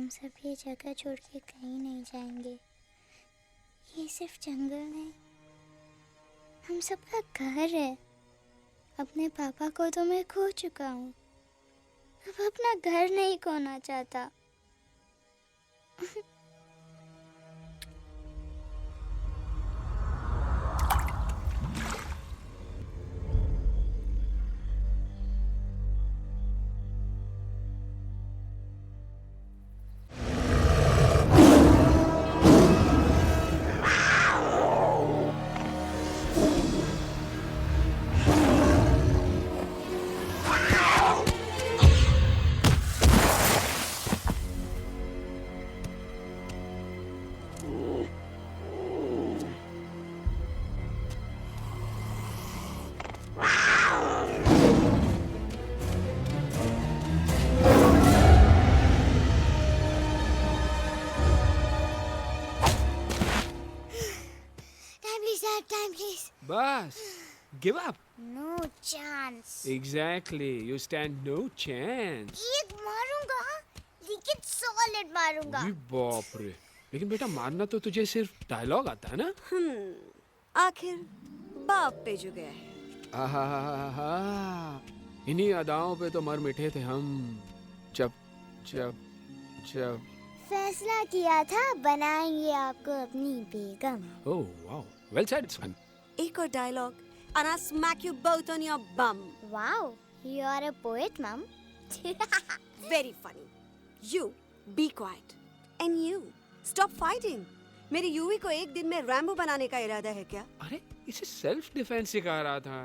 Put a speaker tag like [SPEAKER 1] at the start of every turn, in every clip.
[SPEAKER 1] हम सब ये जगह छोड़ के कहीं नहीं जाएंगे। ये सिर्फ जंगल नहीं, हम सबका घर है। अपने पापा को तो मैं खो चुका हूँ, अब अपना घर नहीं खोना चाहता। Time, please.
[SPEAKER 2] बस give up.
[SPEAKER 1] No chance.
[SPEAKER 2] Exactly, you stand no chance.
[SPEAKER 1] एक मारूंगा, लेकिन solid मारूंगा।
[SPEAKER 2] अरे बाप रे, लेकिन बेटा मारना तो तुझे सिर्फ डायलॉग आता है ना?
[SPEAKER 3] आखिर बाप पे जो गया है।
[SPEAKER 2] आहा, इन्हीं अदाओं पे तो मर मिटे थे हम जब जब जब
[SPEAKER 1] फैसला किया था बनाएंगे आपको अपनी बेगम।
[SPEAKER 2] ओह वाओ, वेल सेड सन।
[SPEAKER 3] एक और dialogue and I'll smack you both on your bum.
[SPEAKER 1] Wow, you are a poet, mom.
[SPEAKER 3] Very funny. You be quiet and you stop fighting. मेरी यूवी को एक दिन में रैम्बो बनाने का इरादा है क्या?
[SPEAKER 2] अरे इसे सेल्फ डिफेंस सिखा रहा था।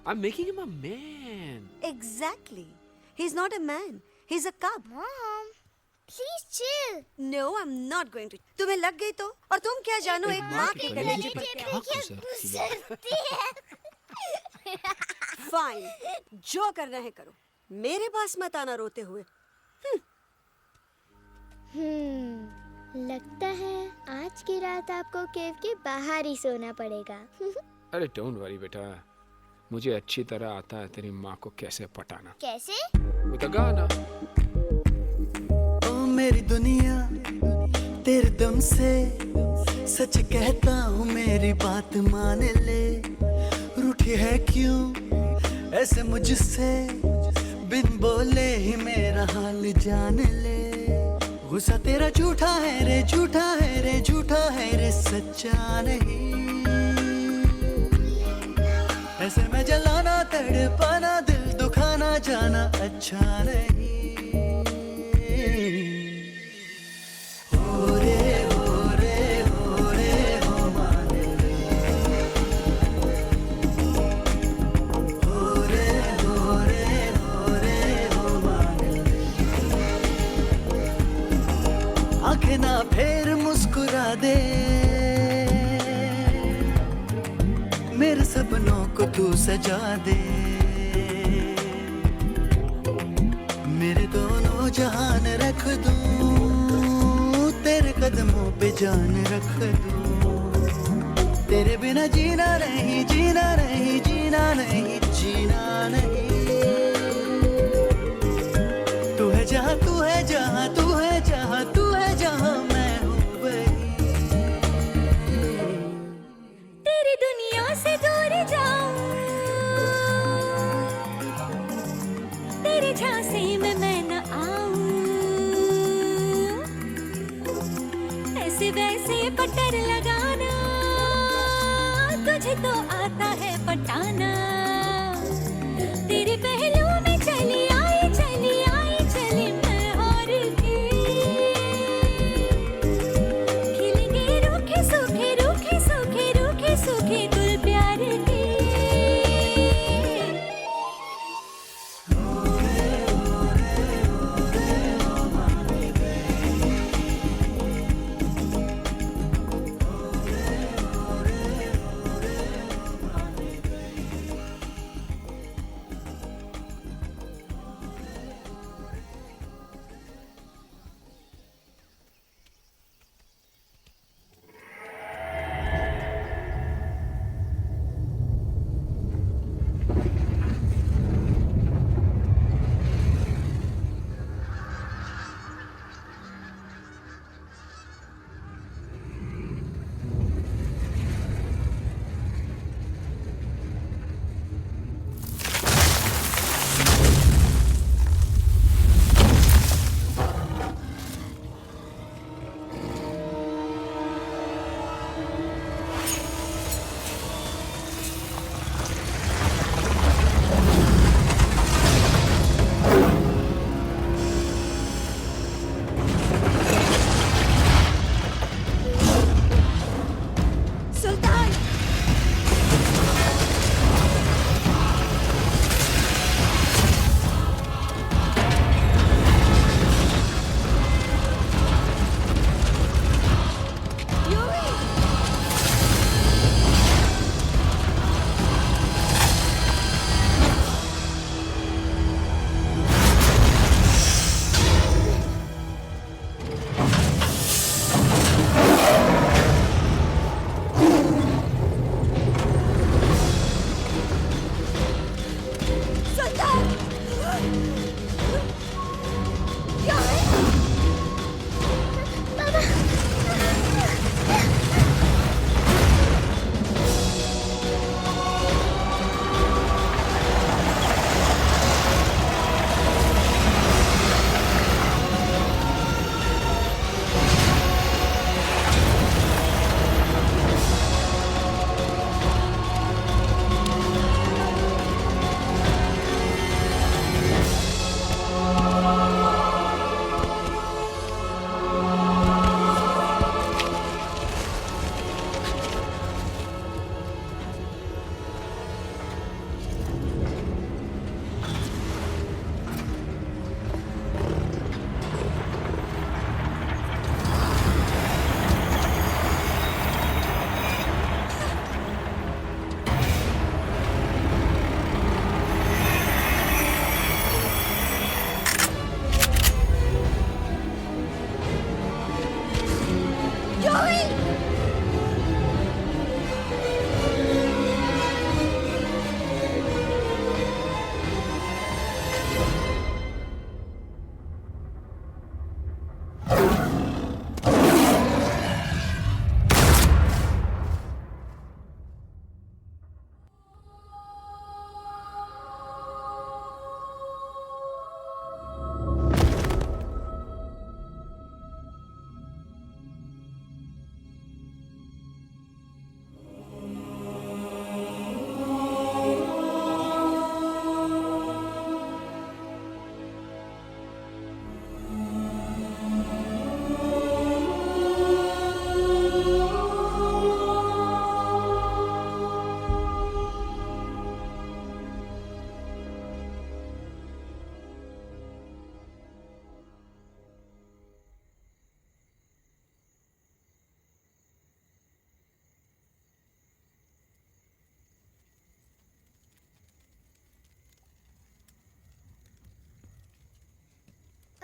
[SPEAKER 2] I'm making him a man.
[SPEAKER 3] Exactly. He's not a man. He's a cub.
[SPEAKER 1] Mom, please chill.
[SPEAKER 3] No, I'm not going to. तुम्हें लग गई तो? और तुम क्या जानो एक माँ के गले
[SPEAKER 2] कलेजे
[SPEAKER 3] पर
[SPEAKER 2] पर
[SPEAKER 3] क्या?
[SPEAKER 2] क्या गुजरती
[SPEAKER 3] Fine. जो करना है करो. मेरे पास मत आना रोते हुए.
[SPEAKER 1] लगता है आज की रात आपको केव के बाहर ही सोना पड़ेगा।
[SPEAKER 2] अरे डोंट वरी बेटा, मुझे अच्छी तरह आता है तेरी माँ को कैसे पटाना।
[SPEAKER 1] कैसे?
[SPEAKER 2] With a गाना।
[SPEAKER 4] ओ मेरी दुनिया तेरे दम से सच कहता हूँ, मेरी बात मान ले। रूठी है क्यों ऐसे मुझसे, बिन बोले ही मेरा हाल जान ले। गुस्सा तेरा झूठा है रे, झूठा है रे, झूठा है रे, सच्चा नहीं। ऐसे में जलाना तड़पाना, दिल दुखाना जाना अच्छा नहीं। हो रे हो रे हो रे हो मान ले। हो रे हो रे हो रे हो मान ले। आंखें ना फेर मुस्कुरा दे, मेरे सपनों को तू सजा दे। मेरे दोनों जहान रख दूं, तेरे कदमों पे जान रख दूं। तेरे बिना जीना नहीं, जीना नहीं, जीना नहीं, जीना नहीं। तू है जहाँ, तू है जहाँ, तू है जहाँ, तू है जहाँ, मैं हूँ वही।
[SPEAKER 3] तेरी दुनिया से दूर जाऊं, तेरे झांसे में मैं न आऊं। ऐसे वैसे पटर लगाना, तुझे तो आता है पटाना। तेरे पहलू में चली आई, चली आई, चली मैं और की। खिलेंगे रूखे सूखे, रूखे सूखे, रूखे सूखे गुल प्यार के।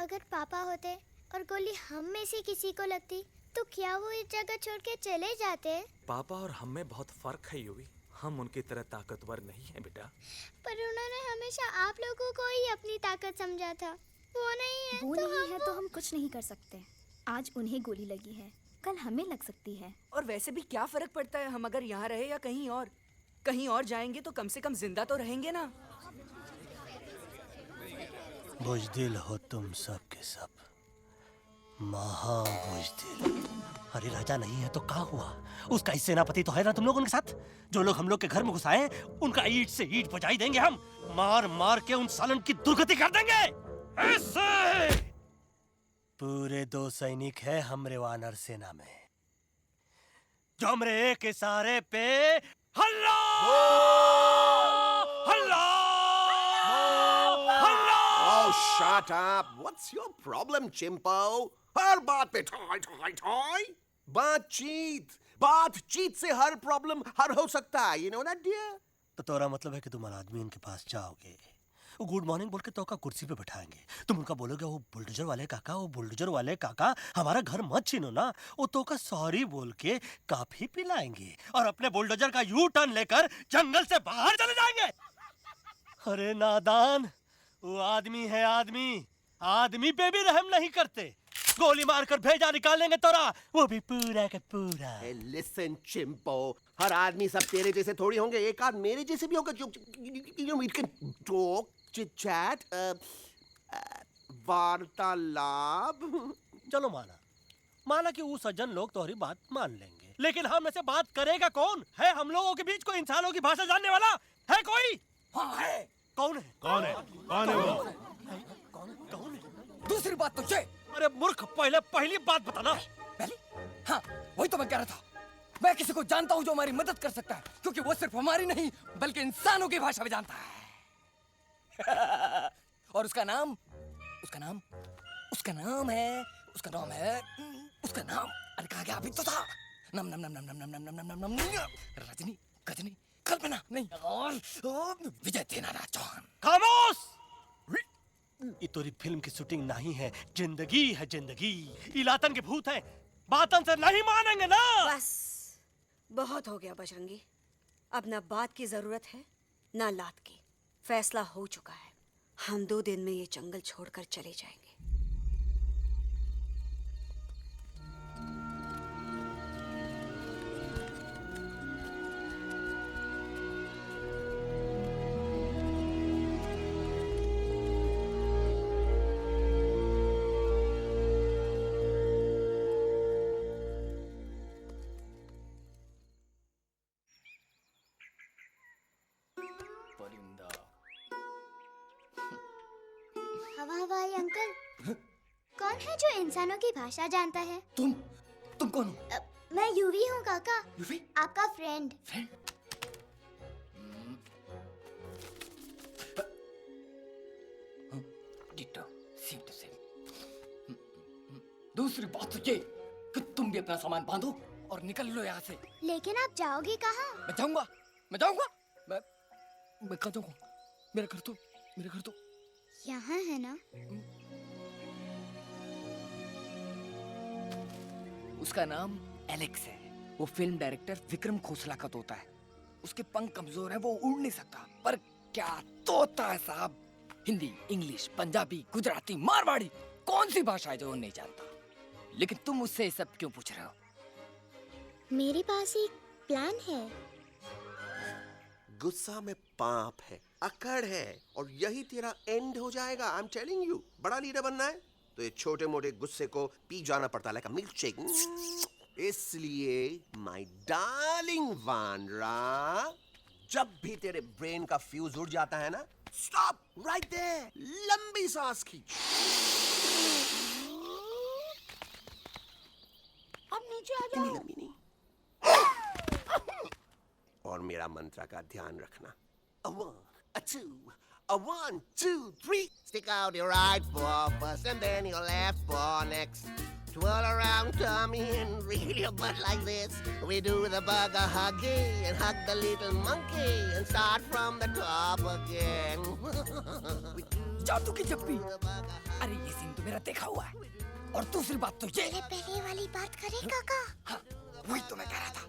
[SPEAKER 1] अगर पापा होते और गोली हम में से किसी को लगती तो क्या वो इस जगह छोड़ के चले जाते?
[SPEAKER 5] पापा और हम में बहुत फर्क है यूवी। हम उनकी तरह ताकतवर नहीं है बेटा।
[SPEAKER 1] पर उन्होंने हमेशा आप लोगों को ही अपनी ताकत समझा था। वो नहीं है
[SPEAKER 6] वो
[SPEAKER 1] तो
[SPEAKER 6] नहीं है तो हम कुछ नहीं कर सकते। आज उन्हें गोली लगी है, कल हमें लग सकती है।
[SPEAKER 7] और वैसे भी क्या फर्क पड़ता है हम अगर यहाँ रहे या कहीं और? कहीं और जाएंगे तो कम से कम जिंदा तो रहेंगे ना।
[SPEAKER 4] बुज़दिल हो तुम सब के सब, महा बुज़दिल। अरे राजा नहीं है तो क्या हुआ? उसका ही सेनापति तो है ना तुम लोग उनके साथ। जो लोग हम लोग के घर में घुसाए उनका ईंट से ईंट बजाई देंगे हम। मार मार के उन सालन की दुर्गति कर देंगे ऐसे। पूरे 2 सैनिक है हमरे वानर सेना में जो हमरे एक इशारे पे हल्ला हल्ला हल्ला।
[SPEAKER 8] Oh, shut up! What's your problem, Chimpo? हर बात पे ठोय ठोय ठोय। बातचीत से हर प्रॉब्लम हल हो सकता है, you know that, dear?
[SPEAKER 4] तो तोरा मतलब है कि तुम आदमी इनके पास जाओगे, वो गुड मॉर्निंग बोल के तोका कुर्सी पे बैठाएंगे, तुम उनका बोलोगे वो बुलडोजर वाले काका हमारा घर मत छीनो ना, वो तोका सॉरी बोल के काफी पिलाएंगे और अपने बुलडोजर का यू टर्न लेकर जंगल से बाहर चले जाएंगे। अरे नादान, वो आदमी है आदमी पे भी रहम नहीं करते। गोली मारकर भेजा निकालेंगे तोरा, वो भी पूरा का पूरा।
[SPEAKER 8] Hey, listen, Chimpo. हर आदमी सब तेरे जैसे थोड़ी होंगे, एक आध मेरे जैसे भी होगा जो we can talk, chit chat, वार्तालाप।
[SPEAKER 4] चलो माना कि वो सज्जन लोग तुम्हारी बात मान लेंगे, लेकिन हम ऐसे बात करेगा कौन? है हम लोगों के बीच कोई इंसानों की भाषा जानने वाला है कोई?
[SPEAKER 7] हाँ है।
[SPEAKER 4] कौन है वो?
[SPEAKER 7] दूसरी बात तो ये।
[SPEAKER 4] अरे मूर्ख, पहली बात बताना।
[SPEAKER 7] पहले? हाँ, वही तो मैं कह रहा था। मैं किसी को जानता हूँ जो हमारी मदद कर सकता है, क्योंकि वो सिर्फ हमारी नहीं बल्कि इंसानों की भाषा भी जानता है। और उसका नाम है अरे कहा गया अभी तो था। नम नम नम नम नम नम नम नम नम रजनी, गजनी, कल्पना नहीं और विजय देनाराज चौहान।
[SPEAKER 4] खामोश! ये तोरी फिल्म की शूटिंग नहीं है, जिंदगी है जिंदगी। इलातन के भूत है, बातन से नहीं मानेंगे ना।
[SPEAKER 3] बस बहुत हो गया बजरंगी। अब ना बात की जरूरत है ना लात की। फैसला हो चुका है, हम 2 दिन में ये जंगल छोड़कर चले जाएंगे।
[SPEAKER 1] हवाई अंकल, कौन है जो इंसानों की भाषा जानता है?
[SPEAKER 7] तुम कौन हो?
[SPEAKER 1] मैं यूवी हूँ काका,
[SPEAKER 7] यूवी?
[SPEAKER 1] आपका फ्रेंड।
[SPEAKER 7] दूसरी बात तो ये कि तुम भी अपना सामान बांधो और निकल लो यहाँ से।
[SPEAKER 1] लेकिन आप जाओगे कहाँ?
[SPEAKER 7] मैं जाऊंगा मैं कहाँ जाऊंगा? मेरा घर तो
[SPEAKER 1] यहाँ है ना?
[SPEAKER 7] उसका नाम एलेक्स है। वो फिल्म डायरेक्टर विक्रम खोसला का तोता है। उसके पंख कमजोर है, वो उड़ नहीं सकता, पर क्या तोता है साहब। हिंदी, इंग्लिश, पंजाबी, गुजराती, मारवाड़ी, कौन सी भाषा है जो वो नहीं जानता? लेकिन तुम उससे ये सब क्यों पूछ रहे हो?
[SPEAKER 1] मेरे पास एक प्लान है।
[SPEAKER 8] गुस्सा में पाप है, अकड़ है, और यही तेरा एंड हो जाएगा। आई एम टेलिंग यू। बड़ा लीडर बनना है तो ये छोटे मोटे गुस्से को पी जाना पड़ता है, लाइक अ मिल्क शेक। इसलिए माय डार्लिंग वानरा, जब भी तेरे ब्रेन का फ्यूज उड़ जाता है ना, स्टॉप राइट देयर, लंबी सांस खींच।
[SPEAKER 3] अब नीचे आ जाओ।
[SPEAKER 8] लंबी नहीं। और मेरा मंत्र का ध्यान रखना। A 1, a 2, a 1, 2, 3. Stick out your right paw first and then your left paw next. Twirl around tummy and wriggle your butt like this. We do the bugger huggy and hug the little monkey and start from the top again. We do
[SPEAKER 7] जादू की जप्पी। अरे ये scene तो मेरा देखा हुआ है। और दूसरी बात तो ये,
[SPEAKER 1] पहले वाली बात करें काका।
[SPEAKER 7] हाँ, वही तो मैं कह रहा था।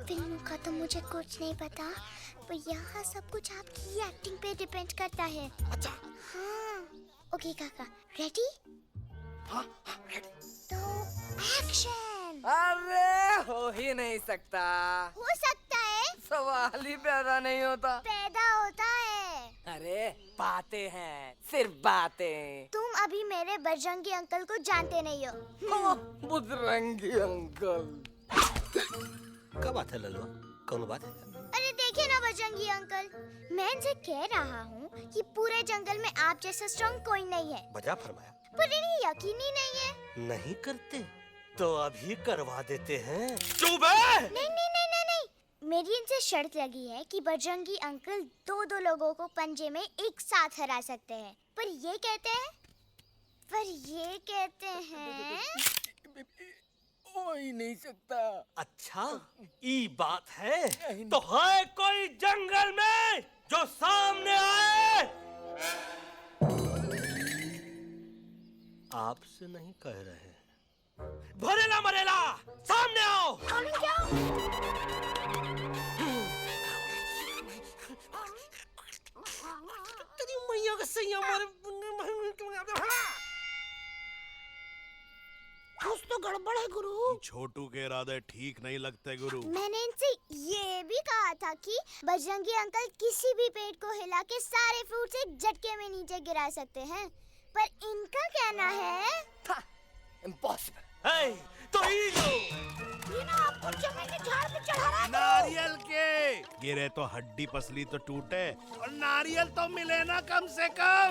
[SPEAKER 1] फिल्मों का तो मुझे कुछ नहीं पता, पर यहाँ सब कुछ आपकी एक्टिंग पे डिपेंड करता है।
[SPEAKER 7] अच्छा।
[SPEAKER 1] हाँ। ओके काका, रेडी?
[SPEAKER 7] हाँ हाँ रेडी।
[SPEAKER 1] तो एक्शन।
[SPEAKER 7] अरे हो ही नहीं सकता।
[SPEAKER 1] हो सकता है,
[SPEAKER 7] सवाल ही पैदा नहीं होता।
[SPEAKER 1] पैदा होता है।
[SPEAKER 7] अरे बातें हैं, सिर्फ बातें।
[SPEAKER 1] तुम अभी मेरे बजरंगी अंकल को जानते नहीं हो।
[SPEAKER 7] बजरंगी अंकल।
[SPEAKER 9] क्या बात है ललवा, कौन बात है?
[SPEAKER 1] अरे देखिए ना बजरंगी अंकल, मैं इनसे कह रहा हूँ कि पूरे जंगल में आप जैसा स्ट्रॉन्ग कोई नहीं है।
[SPEAKER 9] बजा फरमाया।
[SPEAKER 1] पर इन्हें यकीन ही नहीं है।
[SPEAKER 9] नहीं करते तो अभी करवा देते हैं।
[SPEAKER 5] चुप है।
[SPEAKER 1] नहीं नहीं नहीं नहीं नहीं, मेरी इनसे शर्त लगी है कि बजरंगी अंकल दो लोगों को पंजे में एक साथ हरा सकते हैं। पर ये कहते हैं
[SPEAKER 7] हो ही नहीं सकता।
[SPEAKER 9] अच्छा ये बात है तो है कोई जंगल में जो सामने आए? आपसे नहीं कह रहे, भरेला मरेला सामने आओ। तेरी मैया का सही हमारे
[SPEAKER 1] कुछ तो गड़बड़ है गुरु।
[SPEAKER 10] छोटू के इरादे ठीक नहीं लगते गुरु।
[SPEAKER 1] मैंने इनसे ये भी कहा था कि बजरंगी अंकल किसी भी पेड़ को हिला के सारे फ्रूट्स एक झटके में नीचे गिरा सकते हैं, पर इनका कहना है
[SPEAKER 7] इम्पॉसिबल।
[SPEAKER 9] है तो
[SPEAKER 1] ये ना आपको चने के झाड़ पे चढ़ा रहा है।
[SPEAKER 10] नारियल के गिरे तो हड्डी पसली तो टूटे, और नारियल तो मिले ना कम से कम।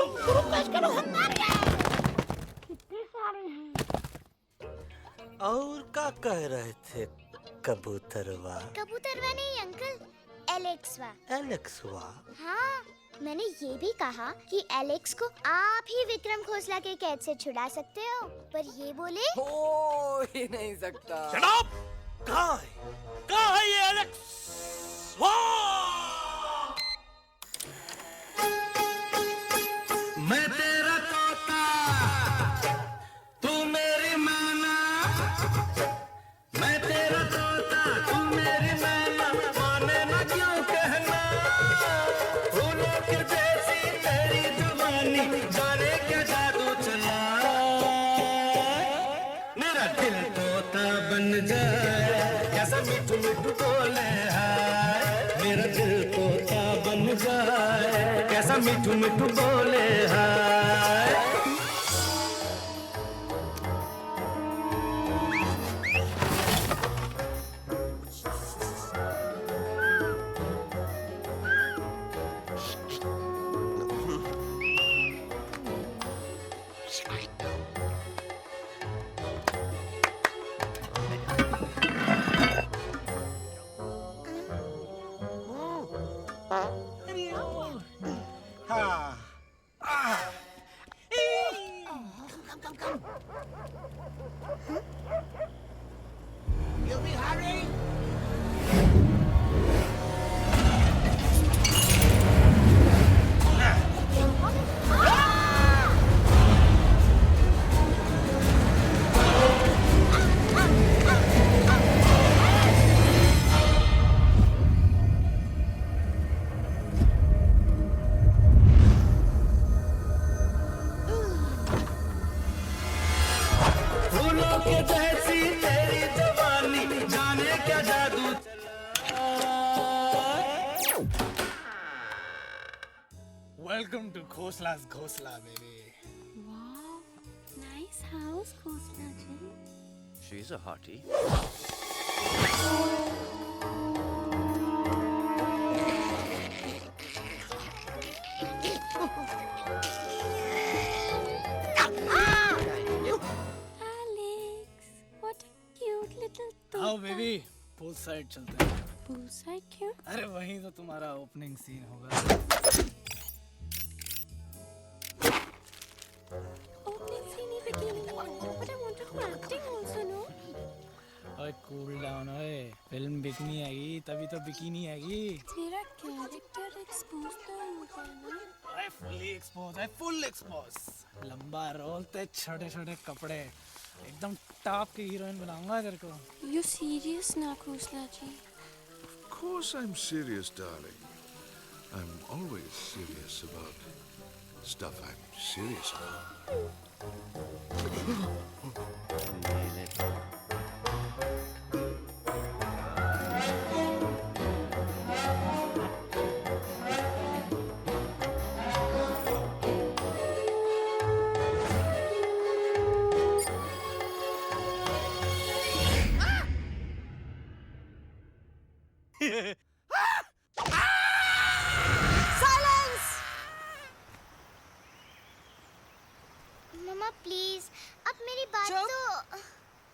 [SPEAKER 1] कितने सारे हैं?
[SPEAKER 9] और क्या कह रहे थे कबूतरवा?
[SPEAKER 1] कबूतरवा नहीं अंकल, एलेक्सवा।
[SPEAKER 9] एलेक्सवा?
[SPEAKER 1] हाँ, मैंने ये भी कहा कि एलेक्स को आप ही विक्रम खोसला के कैद से छुड़ा सकते हो, पर ये बोले
[SPEAKER 7] हो ही नहीं सकता।
[SPEAKER 9] Shut up! कहाँ है ये एलेक्स? मैं तेरा तोता, तू मेरी मैना। मैं तेरा तोता, तू मेरी मैना। माने ना क्यों कहना, फूलों के जैसी तेरी जवानी, जाने क्या जादू चला। मेरा दिल तोता बन जाए, कैसा मिठू मिठू बोले हाय। मेरा दिल तोता बन जाए, कैसा मिठू मिठू बोले हाय। फूलों के जैसी तेरी जवानी, जाने क्या जादू चला।
[SPEAKER 10] वेलकम टू खोसला's घोसला baby.
[SPEAKER 1] Wow, nice house, Khosla ji.
[SPEAKER 8] She's a hottie.
[SPEAKER 1] Alex, what a cute little toy.
[SPEAKER 10] आओ बेबी, पूल साइड चलते हैं।
[SPEAKER 1] Pool side क्यों?
[SPEAKER 10] अरे वहीं तो तुम्हारा ओपनिंग सीन होगा।
[SPEAKER 1] Opening scene he bikini. But I want to do acting also, no?
[SPEAKER 10] ओए कूल डाउन ओए, फिल्म बिकनी आएगी तभी तो बिकिनी आएगी।
[SPEAKER 1] तेरा कैरेक्टर एक्सपोज तो होगा ना?
[SPEAKER 10] ओए
[SPEAKER 9] फुल्ली एक्सपोज है, फुल एक्सपोज। लंबा रोल ते छोटे छोटे कपड़े, एकदम टॉप की हीरोइन बनाऊंगा तेरे को।
[SPEAKER 11] You serious ना खोसला जी?
[SPEAKER 10] Of course I'm serious, darling. I'm always serious about stuff I'm serious about.
[SPEAKER 1] Mamma please, अब मेरी बात
[SPEAKER 3] चुप।
[SPEAKER 1] तो।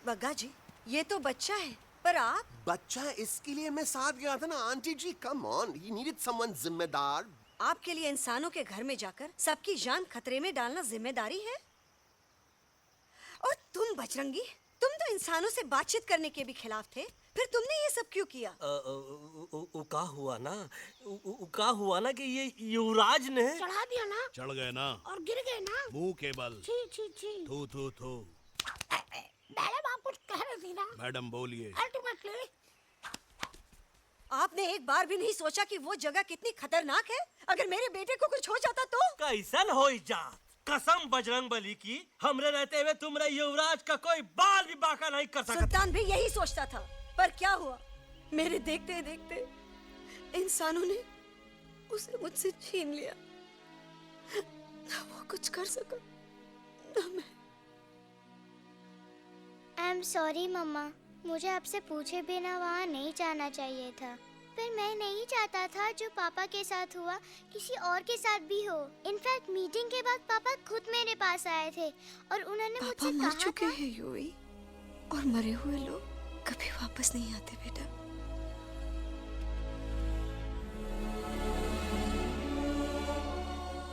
[SPEAKER 3] बग्गा जी, ये तो बच्चा है, पर आप
[SPEAKER 8] बच्चा है, इसके लिए मैं साथ गया था ना aunty ji. Come on, he needed someone जिम्मेदार।
[SPEAKER 3] आपके लिए इंसानों के घर में जाकर सबकी जान खतरे में डालना जिम्मेदारी है? और तुम बजरंगी, तुम तो इंसानों से बातचीत करने के भी खिलाफ थे, फिर तुमने ये सब क्यों किया?
[SPEAKER 9] का हुआ ना कि ये युवराज ने
[SPEAKER 11] चढ़ा दिया ना
[SPEAKER 10] चढ़ गए ना,
[SPEAKER 11] और गिर गए ना।
[SPEAKER 10] मुंह के बल।
[SPEAKER 11] छी छी छी।
[SPEAKER 10] थू थू थू।
[SPEAKER 11] मैडम आप कुछ कह रही थी ना?
[SPEAKER 10] मैडम बोलिए।
[SPEAKER 11] अल्टीमेटली
[SPEAKER 3] आपने एक बार भी नहीं सोचा कि वो जगह कितनी खतरनाक है? अगर मेरे बेटे को कुछ हो जाता तो?
[SPEAKER 9] कैसन हो जा? कसम बजरंग बली की, हमरे रहते हुए तुमरे युवराज का कोई बाल भी बाका नहीं कर सकता।
[SPEAKER 3] सुल्तान भी यही सोचता था, पर क्या हुआ? मेरे देखते देखते इंसानों ने उसे मुझसे छीन लिया। ना वो कुछ कर सका, ना मैं।
[SPEAKER 1] आई एम सॉरी मम्मा, मुझे आपसे पूछे बिना वहाँ नहीं जाना चाहिए था। पर मैं नहीं चाहता था जो पापा के साथ हुआ किसी और के साथ भी हो। इनफैक्ट मीटिंग के बाद पापा खुद मेरे पास आए थे और उन्होंने मुझसे
[SPEAKER 3] मर
[SPEAKER 1] कहा
[SPEAKER 3] चुके
[SPEAKER 1] था।
[SPEAKER 3] हैं यूवी, और मरे हुए लोग कभी वापस नहीं आते बेटा।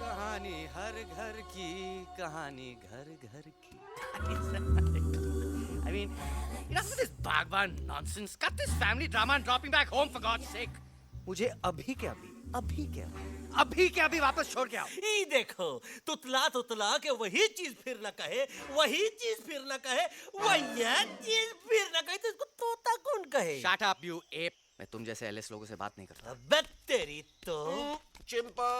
[SPEAKER 12] कहानी हर घर की, कहानी घर घर की। I mean, enough of this Bhagwan nonsense. Cut this family drama and drop me back home for God's sake. मुझे अभी के अभी वापस छोड़ के आओ।
[SPEAKER 9] ई देखो, तुतला के वही चीज फिर न कहे, वही चीज फिर न कहे, वही चीज फिर न कहे, तो इसको तोता कौन कहे?
[SPEAKER 12] Shut up, you ape. मैं तुम जैसे एलएस लोगों से बात नहीं करता।
[SPEAKER 9] अबे तेरी तो।
[SPEAKER 8] चिंपो।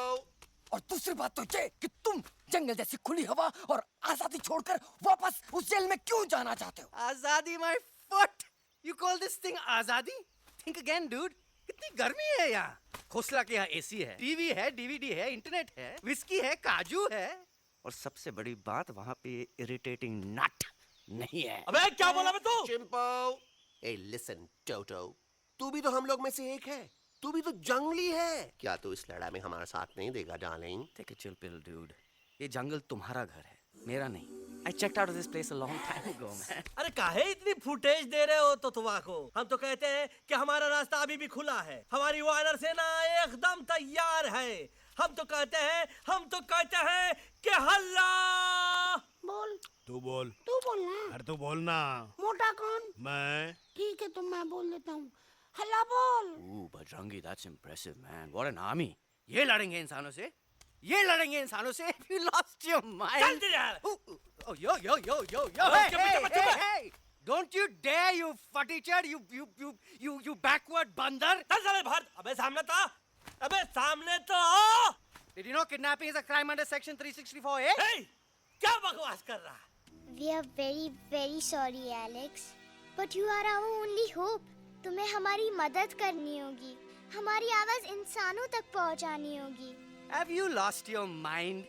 [SPEAKER 7] और दूसरी बात तो ये कि तुम जंगल जैसी खुली हवा और आजादी छोड़कर वापस उस जेल में क्यों जाना चाहते हो?
[SPEAKER 12] आजादी my foot. You call this thing आजादी? Think again, dude. कितनी गर्मी है यहाँ। खोसला के यहाँ एसी है, टीवी है, डीवीडी है, इंटरनेट है, विस्की है, काजू है, और सबसे बड़ी बात वहाँ पे इरिटेटिंग नट नहीं है।
[SPEAKER 9] अबे क्या बोला बे तू?
[SPEAKER 8] चिंपो। ए लिसन टोटो, तू भी तो हम लोग में से एक है। तू भी तो जंगली है। क्या तू इस लड़ाई में हमारा साथ नहीं देगा darling?
[SPEAKER 12] Take a chill pill, dude. ये जंगल तुम्हारा घर है, मेरा नहीं। I checked out of this place a long time ago, man.
[SPEAKER 9] अरे काहे इतनी फुटेज दे रहे हो तो तुवा को? हम तो कहते हैं कि हमारा रास्ता अभी भी खुला है, हमारी वानर सेना एकदम तैयार है। हम तो कहते हैं कि हल्ला।
[SPEAKER 11] बोल।
[SPEAKER 10] तू बोल।
[SPEAKER 11] तू बोलना।
[SPEAKER 10] अरे तू बोलना।
[SPEAKER 11] मोटा कौन?
[SPEAKER 10] मैं।
[SPEAKER 11] ठीक है, तो मैं बोल देता हूँ। हल्ला बोल।
[SPEAKER 12] Ooh, Bajrangi, that's impressive, man. What an army. ये लड़ेंगे इंसानों से? ये लड़ेंगे इंसानों से? You lost your mind.
[SPEAKER 9] चल दे यार।
[SPEAKER 12] Oh, yo. Hey. Don't you dare, you futichard, you backward बंदर.
[SPEAKER 9] चल साले बाहर। अबे सामने तो आओ।
[SPEAKER 12] Did you know kidnapping is a crime under section 364A?
[SPEAKER 9] Hey, क्या बकवास कर रहा है?
[SPEAKER 1] We are very very sorry Alex, but you are our only hope. तुम्हें हमारी मदद करनी होगी, हमारी आवाज इंसानों तक पहुंचानी होगी।
[SPEAKER 12] Have you lost your mind?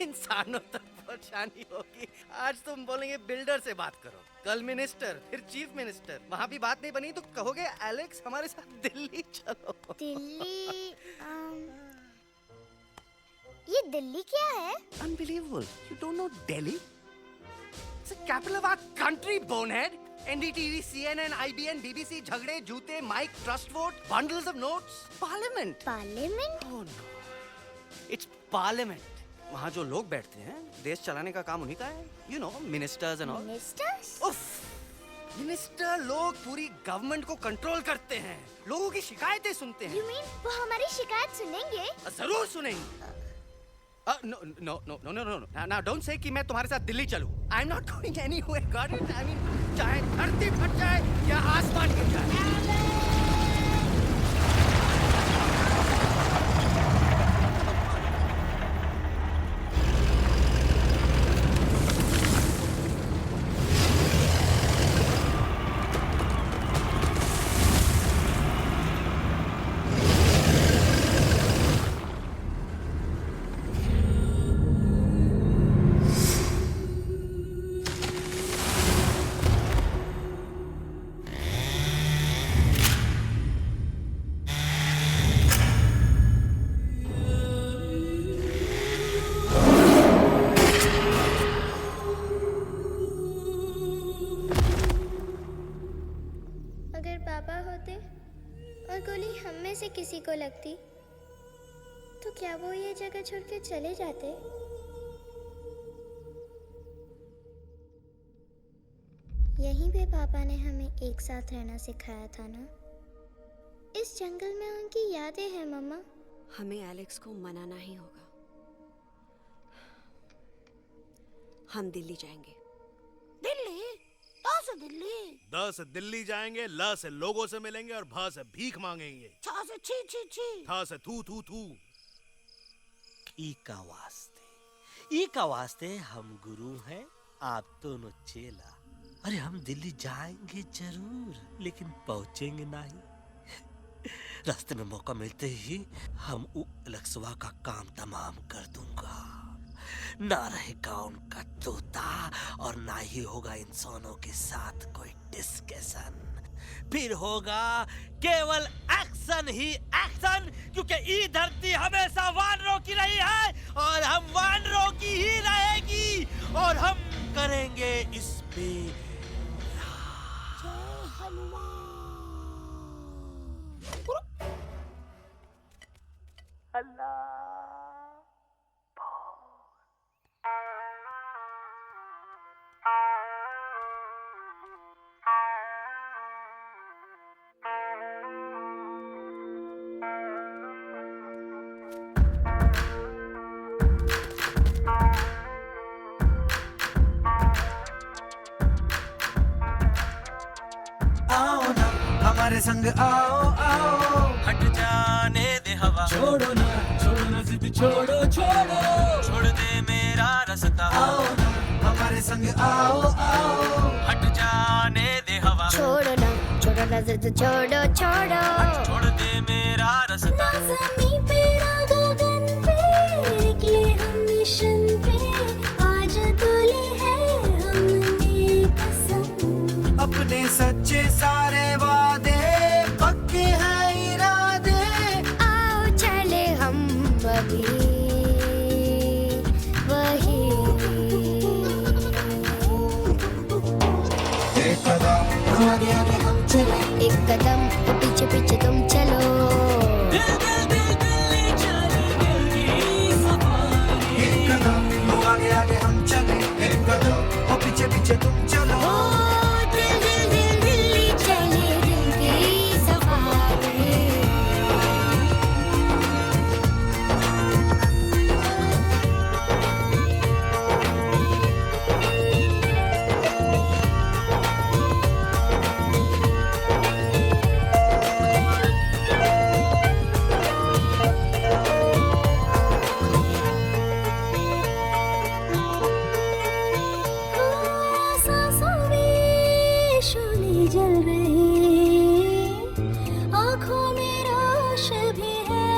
[SPEAKER 12] इंसानों तक पहुंचानी होगी। आज तुम बोलेंगे बिल्डर से बात करो, कल मिनिस्टर, फिर चीफ मिनिस्टर। वहाँ भी बात नहीं बनी तो कहोगे एलेक्स हमारे साथ दिल्ली चलो।
[SPEAKER 1] दिल्ली ये दिल्ली क्या है?
[SPEAKER 12] Unbelievable. You don't know Delhi? It's the capital of our country, bonehead. NDTV, CNN, IBN, BBC, झगड़े, जूते, mike, trust vote, bundles of notes. Parliament.
[SPEAKER 1] Parliament?
[SPEAKER 12] Oh no. It's parliament. वहाँ जो लोग बैठते हैं, देश चलाने का काम उन्हीं का है। You know, ministers and all.
[SPEAKER 1] Ministers?
[SPEAKER 12] उफ! मिनिस्टर लोग पूरी गवर्नमेंट को कंट्रोल करते हैं, लोगों की शिकायतें सुनते हैं।
[SPEAKER 1] You mean वो हमारी शिकायत सुनेंगे?
[SPEAKER 12] जरूर सुनेंगे। No, no, no, no, no, no. Now don't say कि मैं तुम्हारे साथ दिल्ली चलूं. I'm not going anywhere. Got it? I mean, चाहे धरती फट जाए या आसमान गिर जाए.
[SPEAKER 1] अगर पापा होते और गोली हम में से किसी को लगती तो क्या वो ये जगह छोड़ के चले जाते? यहीं पे पापा ने हमें एक साथ रहना सिखाया था ना? इस जंगल में उनकी यादें हैं मम्मा.
[SPEAKER 3] हमें एलेक्स को मनाना ही होगा. हम दिल्ली जाएंगे.
[SPEAKER 11] दिल्ली? कहाँ से दिल्ली?
[SPEAKER 10] द से दिल्ली जाएंगे, ल से लोगों से मिलेंगे और भ से भीख मांगेंगे.
[SPEAKER 11] छ से छी छी छी.
[SPEAKER 10] थ से थू थू थू.
[SPEAKER 9] ई का वास्ते हम गुरु हैं, आप दोनों चेला. अरे हम दिल्ली जाएंगे जरूर, लेकिन पहुंचेंगे नहीं. रास्ते में मौका मिलते ही हम एलेक्सवा का काम तमाम कर दूंगा. ना रहेगा उनका तोता और ना ही होगा इंसानों के साथ कोई डिस्कशन. फिर होगा केवल एक्शन ही एक्शन, क्योंकि ये धरती हमेशा वानरों की रही है और हम वानरों की ही रहेगी और हम करेंगे इस पे.
[SPEAKER 11] जय हनुमान.
[SPEAKER 4] आओ ना हमारे संग आओ आओ.
[SPEAKER 9] हट जाने दे हवा,
[SPEAKER 4] छोड़ो ना जिद छोड़ो छोड़ो.
[SPEAKER 9] छोड़ दे मेरा रास्ता.
[SPEAKER 4] आओ ना हमारे संग आओ आओ.
[SPEAKER 9] हट जाने दे हवा,
[SPEAKER 1] छोड़ो ना जिद छोड़ो छोड़ो.
[SPEAKER 9] छोड़ दे मेरा रास्ता.
[SPEAKER 1] ज़मीं पे ना गगन पे निकले हम मिशन पे. आज तुले है हमने कसम.
[SPEAKER 4] अपने सच्चे सारे वादे पक्के हैं इरादे.
[SPEAKER 1] आओ चले हम अभी वही.
[SPEAKER 4] एक कदम आगे आगे हम चले.
[SPEAKER 1] एक कदम पीछे पीछे तुम चलो.
[SPEAKER 4] एक कदम आगे आगे हम चले. एक कदम और पीछे पीछे तुम चलो.
[SPEAKER 1] दिल्ली चले दिल की सफारी. सांसों में शोले जल रहे, आँखों में रोश भी है.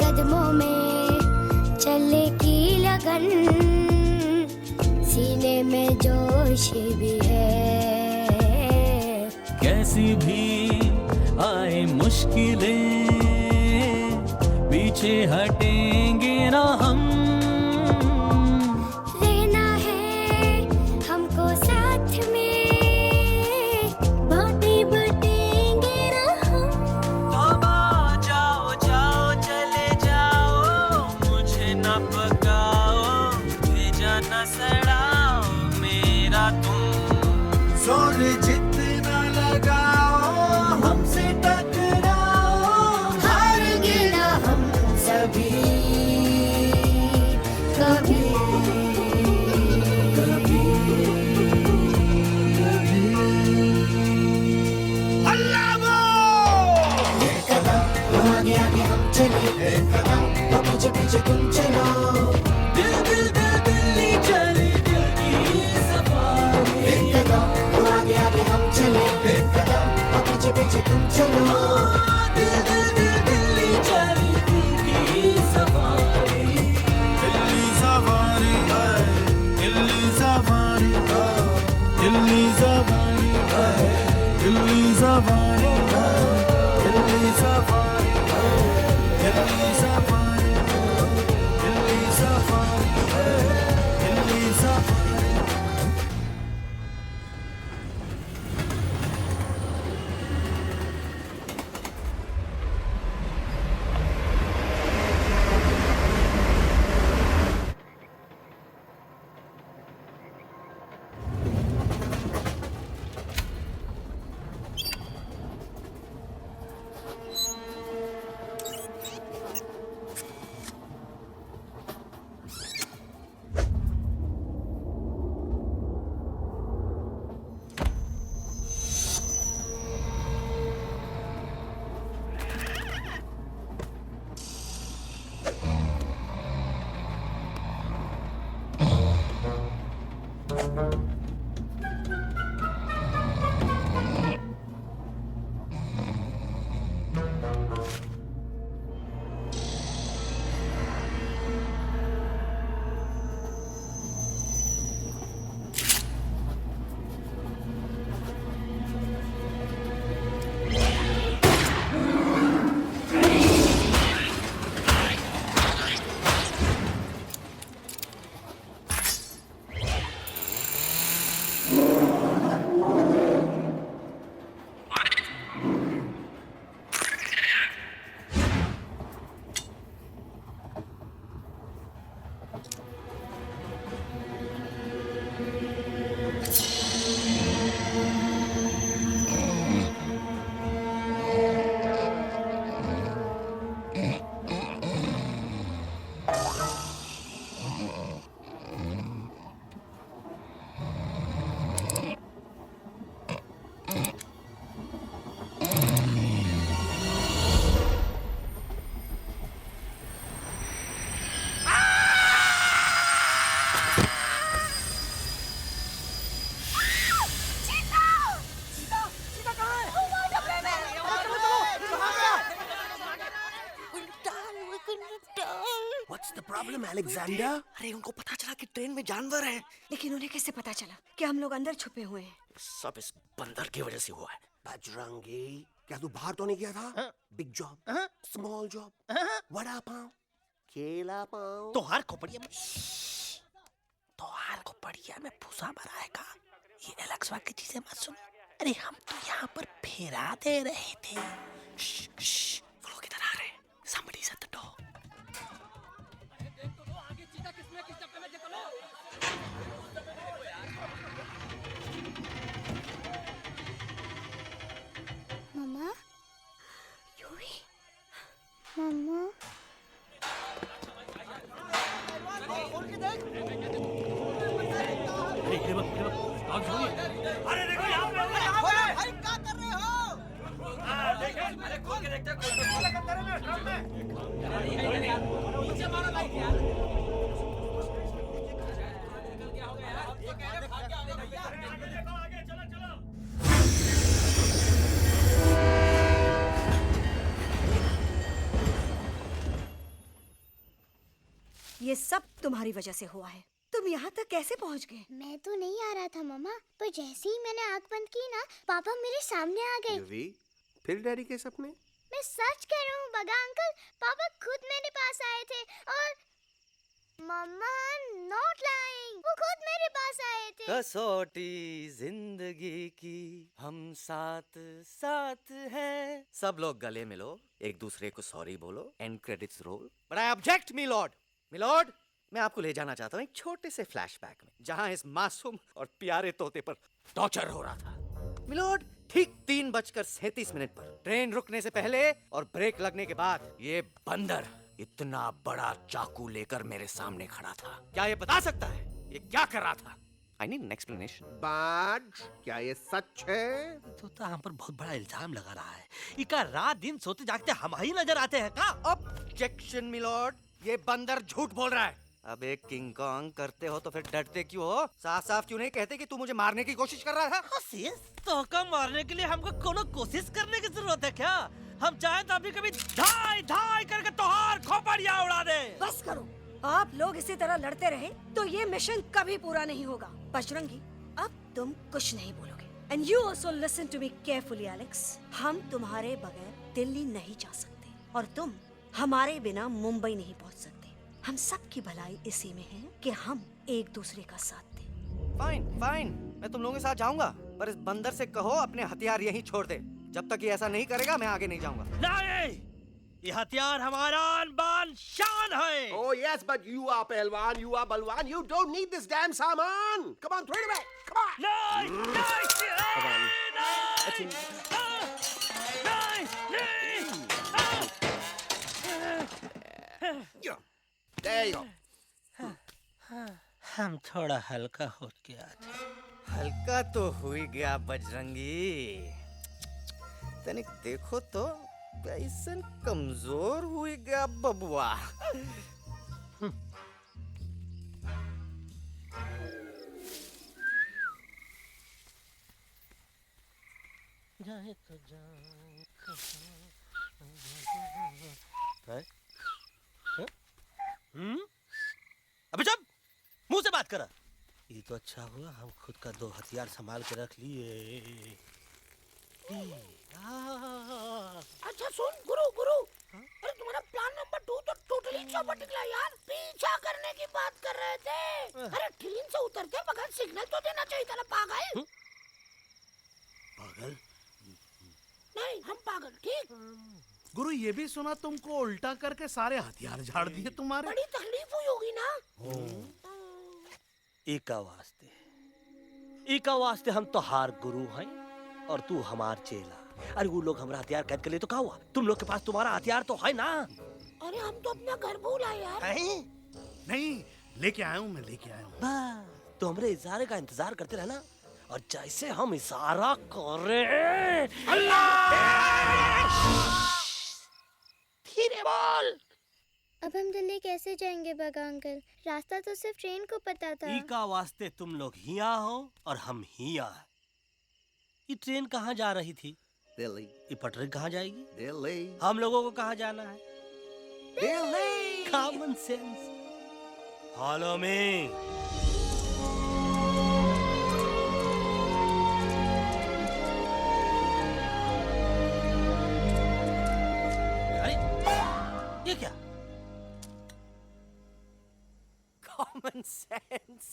[SPEAKER 1] कदमों में चलने की लगन, सीने में जोश भी है.
[SPEAKER 13] कैसी भी आए मुश्किलें, पीछे हटेंगे ना हम.
[SPEAKER 1] रहना है हमको साथ में, बातें बटेंगे ना हम.
[SPEAKER 9] जाओ जाओ चले जाओ, मुझे न पकाओ, भेजा न सड़ाओ मेरा तुम.
[SPEAKER 4] जोर जितना लगाओ हमसे आगे हम चले एक कदम तो पीछे पीछे तुम चलो
[SPEAKER 13] दिल दिल दिल दिल्ली चली दिल की सफारी
[SPEAKER 4] एक कदम तो आगे आगे हम चले एक कदम तो पीछे पीछे तुम चलो
[SPEAKER 13] दिल दिल दिल दिल्ली चली दिल की सफारी
[SPEAKER 9] दिल्ली सवारी दिल्ली सवारी दिल्ली सवारी दिल्ली सवारी दिल्ली सवारी दिल्ली सवारी दिल्ली सवारी दिल्ली सवारी
[SPEAKER 8] What's the problem, Alexander?
[SPEAKER 3] अरे उनको पता चला कि ट्रेन में जानवर है। लेकिन उन्हें कैसे पता चला कि हम लोग अंदर छुपे हुए हैं?
[SPEAKER 12] सब इस बंदर की वजह से हुआ है।
[SPEAKER 8] बजरंगी, क्या तू बाहर तो नहीं गया था? Big job, small job, vada pav, केला पाव।
[SPEAKER 12] तोहार खोपड़िया में भूसा भराएगा। ये एलेक्सा की चीजें मत सुन। अरे हम तो यहाँ पर फेरा दे रहे थे। वो लोग इधर आ रहे हैं। Somebody's at the door.
[SPEAKER 1] Mamma Yuvi mamma
[SPEAKER 9] अरे देखो यहाँ पे भाई क्या कर रहे हो? अरे खोल के देखते नीचे मारो भाई यार। आगे चलो चलो।
[SPEAKER 3] ये सब तुम्हारी वजह से हुआ है। तुम यहाँ तक कैसे पहुँच गए?
[SPEAKER 1] मैं तो नहीं आ रहा था मम्मा, पर जैसे ही मैंने आँख बंद की ना, पापा मेरे सामने आ गए।
[SPEAKER 8] यूवी, फिर डैडी के सपने?
[SPEAKER 1] मैं सच कह रहा हूँ बगा अंकल, पापा खुद मेरे पास आए थे और मम्मा नॉट लाइंग, वो खुद मेरे पास आए थे।
[SPEAKER 12] कसौटी जिंदगी की हम साथ साथ हैं। सब लोग गले मिलो, एक दूसरे को सॉरी बोलो, and credits roll. But I object milord, मैं आपको ले जाना चाहता हूँ एक छोटे से फ्लैशबैक में, जहाँ इस मासूम और प्यारे तोते पर टॉर्चर हो रहा था। मिलॉर्ड, ठीक 3:37 पर ट्रेन रुकने से पहले और ब्रेक लगने के बाद ये बंदर इतना बड़ा चाकू लेकर मेरे सामने खड़ा था। क्या ये बता सकता है ये क्या कर रहा था? I need an explanation.
[SPEAKER 8] बाज, क्या ये सच है?
[SPEAKER 12] तोता हम पर बहुत बड़ा इल्जाम लगा रहा है। इका रात दिन सोते जागते हम ही नजर आते हैं का? ऑब्जेक्शन मिलॉर्ड, ये बंदर झूठ बोल रहा है। अब एक किंग कॉन्ग करते हो तो फिर डरते क्यों हो? साफ साफ क्यों नहीं कहते कि तू मुझे मारने की कोशिश कर रहा था? तो कम मारने के लिए हमको कोनो कोशिश करने की जरूरत है क्या? हम चाहे तो अभी कभी धाई धाई करके तोहार खोपड़िया उड़ा दे।
[SPEAKER 3] बस करो, आप लोग इसी तरह लड़ते रहे तो ये मिशन कभी पूरा नहीं होगा। बजरंगी, अब तुम कुछ नहीं बोलोगे। And you also listen to me carefully Alex. हम तुम्हारे बगैर दिल्ली नहीं जा सकते और तुम हमारे बिना मुंबई नहीं पहुंच सकते। हम सब की भलाई इसी में है कि हम एक दूसरे का साथ दें। फाइन फाइन, मैं तुम लोगों के साथ जाऊंगा, पर इस बंदर से कहो अपने हथियार यहीं छोड़ दे। जब तक ये ऐसा नहीं करेगा मैं आगे नहीं जाऊंगा। नहीं, ये हथियार हमारा आन-बान शान है।
[SPEAKER 8] Oh yes, but you are पहलवान, you are बलवान. You don't need this damn सामान. Come on, throw it away. Come on.
[SPEAKER 12] नहीं,
[SPEAKER 8] There you go.
[SPEAKER 12] हम थोड़ा हल्का हो गया था। हल्का तो हो ही गया बजरंगी। तनिक देखो तो कैसन कमजोर हुई गया बबुआ। जाए तो जाए अबे चुप, मुंह से बात करा। ये तो अच्छा हुआ हम खुद का दो हथियार संभाल के रख लिए।
[SPEAKER 11] अच्छा सुन गुरु गुरु, अरे तुम्हारा प्लान नंबर 2 तो टोटली चौपट निकला यार। पीछा करने की बात कर रहे थे। अरे ट्रेन से उतरते बगैर सिग्नल तो देना चाहिए था ना पागल।
[SPEAKER 10] पागल?
[SPEAKER 11] नहीं हम पागल, ठीक।
[SPEAKER 10] गुरु ये भी सुना तुमको उल्टा करके सारे हथियार झाड़ दिए तुम्हारे।
[SPEAKER 11] बड़ी तकलीफ हुई होगी ना।
[SPEAKER 12] इका वास्ते हम तो हार गुरु हैं और तू हमार चेला। अरे वो लोग हमारा हथियार कैद कर ले तो क्या हुआ? तुम लोग के पास तुम्हारा हथियार तो है ना।
[SPEAKER 11] अरे हम तो अपना घर भूल आए यार।
[SPEAKER 10] नहीं, लेके आया हूँ, मैं लेके आया हूँ।
[SPEAKER 12] तो हमारे इशारे का इंतजार करते रहना और जैसे हम इशारा करें
[SPEAKER 11] धीरे बोल।
[SPEAKER 1] अब हम दिल्ली कैसे जाएंगे बगा अंकल? रास्ता तो सिर्फ ट्रेन को पता था।
[SPEAKER 12] इका वास्ते तुम लोग हिया हो और हम हिया। ये ट्रेन कहाँ जा रही थी?
[SPEAKER 8] दिल्ली।
[SPEAKER 12] ये पटरी कहाँ जाएगी?
[SPEAKER 8] दिल्ली।
[SPEAKER 12] हम लोगों को कहाँ जाना है?
[SPEAKER 8] Delhi.
[SPEAKER 12] Common sense. Follow me. ये क्या? Common sense,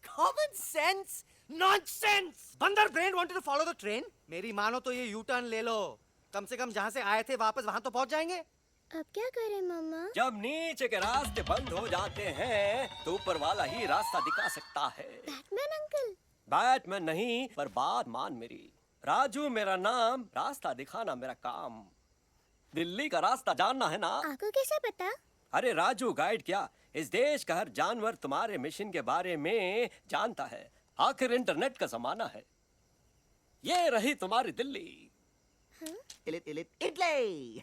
[SPEAKER 12] common sense, nonsense. बंदर brain wanted to follow the train. मेरी मानो तो ये U-turn ले लो। कम से कम जहाँ से आए थे वापस वहाँ तो पहुँच जाएंगे।
[SPEAKER 1] अब क्या करें मम्मा?
[SPEAKER 7] जब नीचे के रास्ते बंद हो जाते हैं तो ऊपर वाला ही रास्ता दिखा सकता है।
[SPEAKER 1] Batman uncle?
[SPEAKER 7] बैटमैन नहीं, पर बात मान मेरी। राजू मेरा नाम, रास्ता दिखाना मेरा काम। दिल्ली का रास्ता जानना है ना?
[SPEAKER 1] आपको कैसे पता?
[SPEAKER 7] अरे राजू गाइड क्या, इस देश का हर जानवर तुम्हारे मिशन के बारे में जानता है। आखिर इंटरनेट का जमाना है। ये रही तुम्हारी दिल्ली।
[SPEAKER 8] इटली।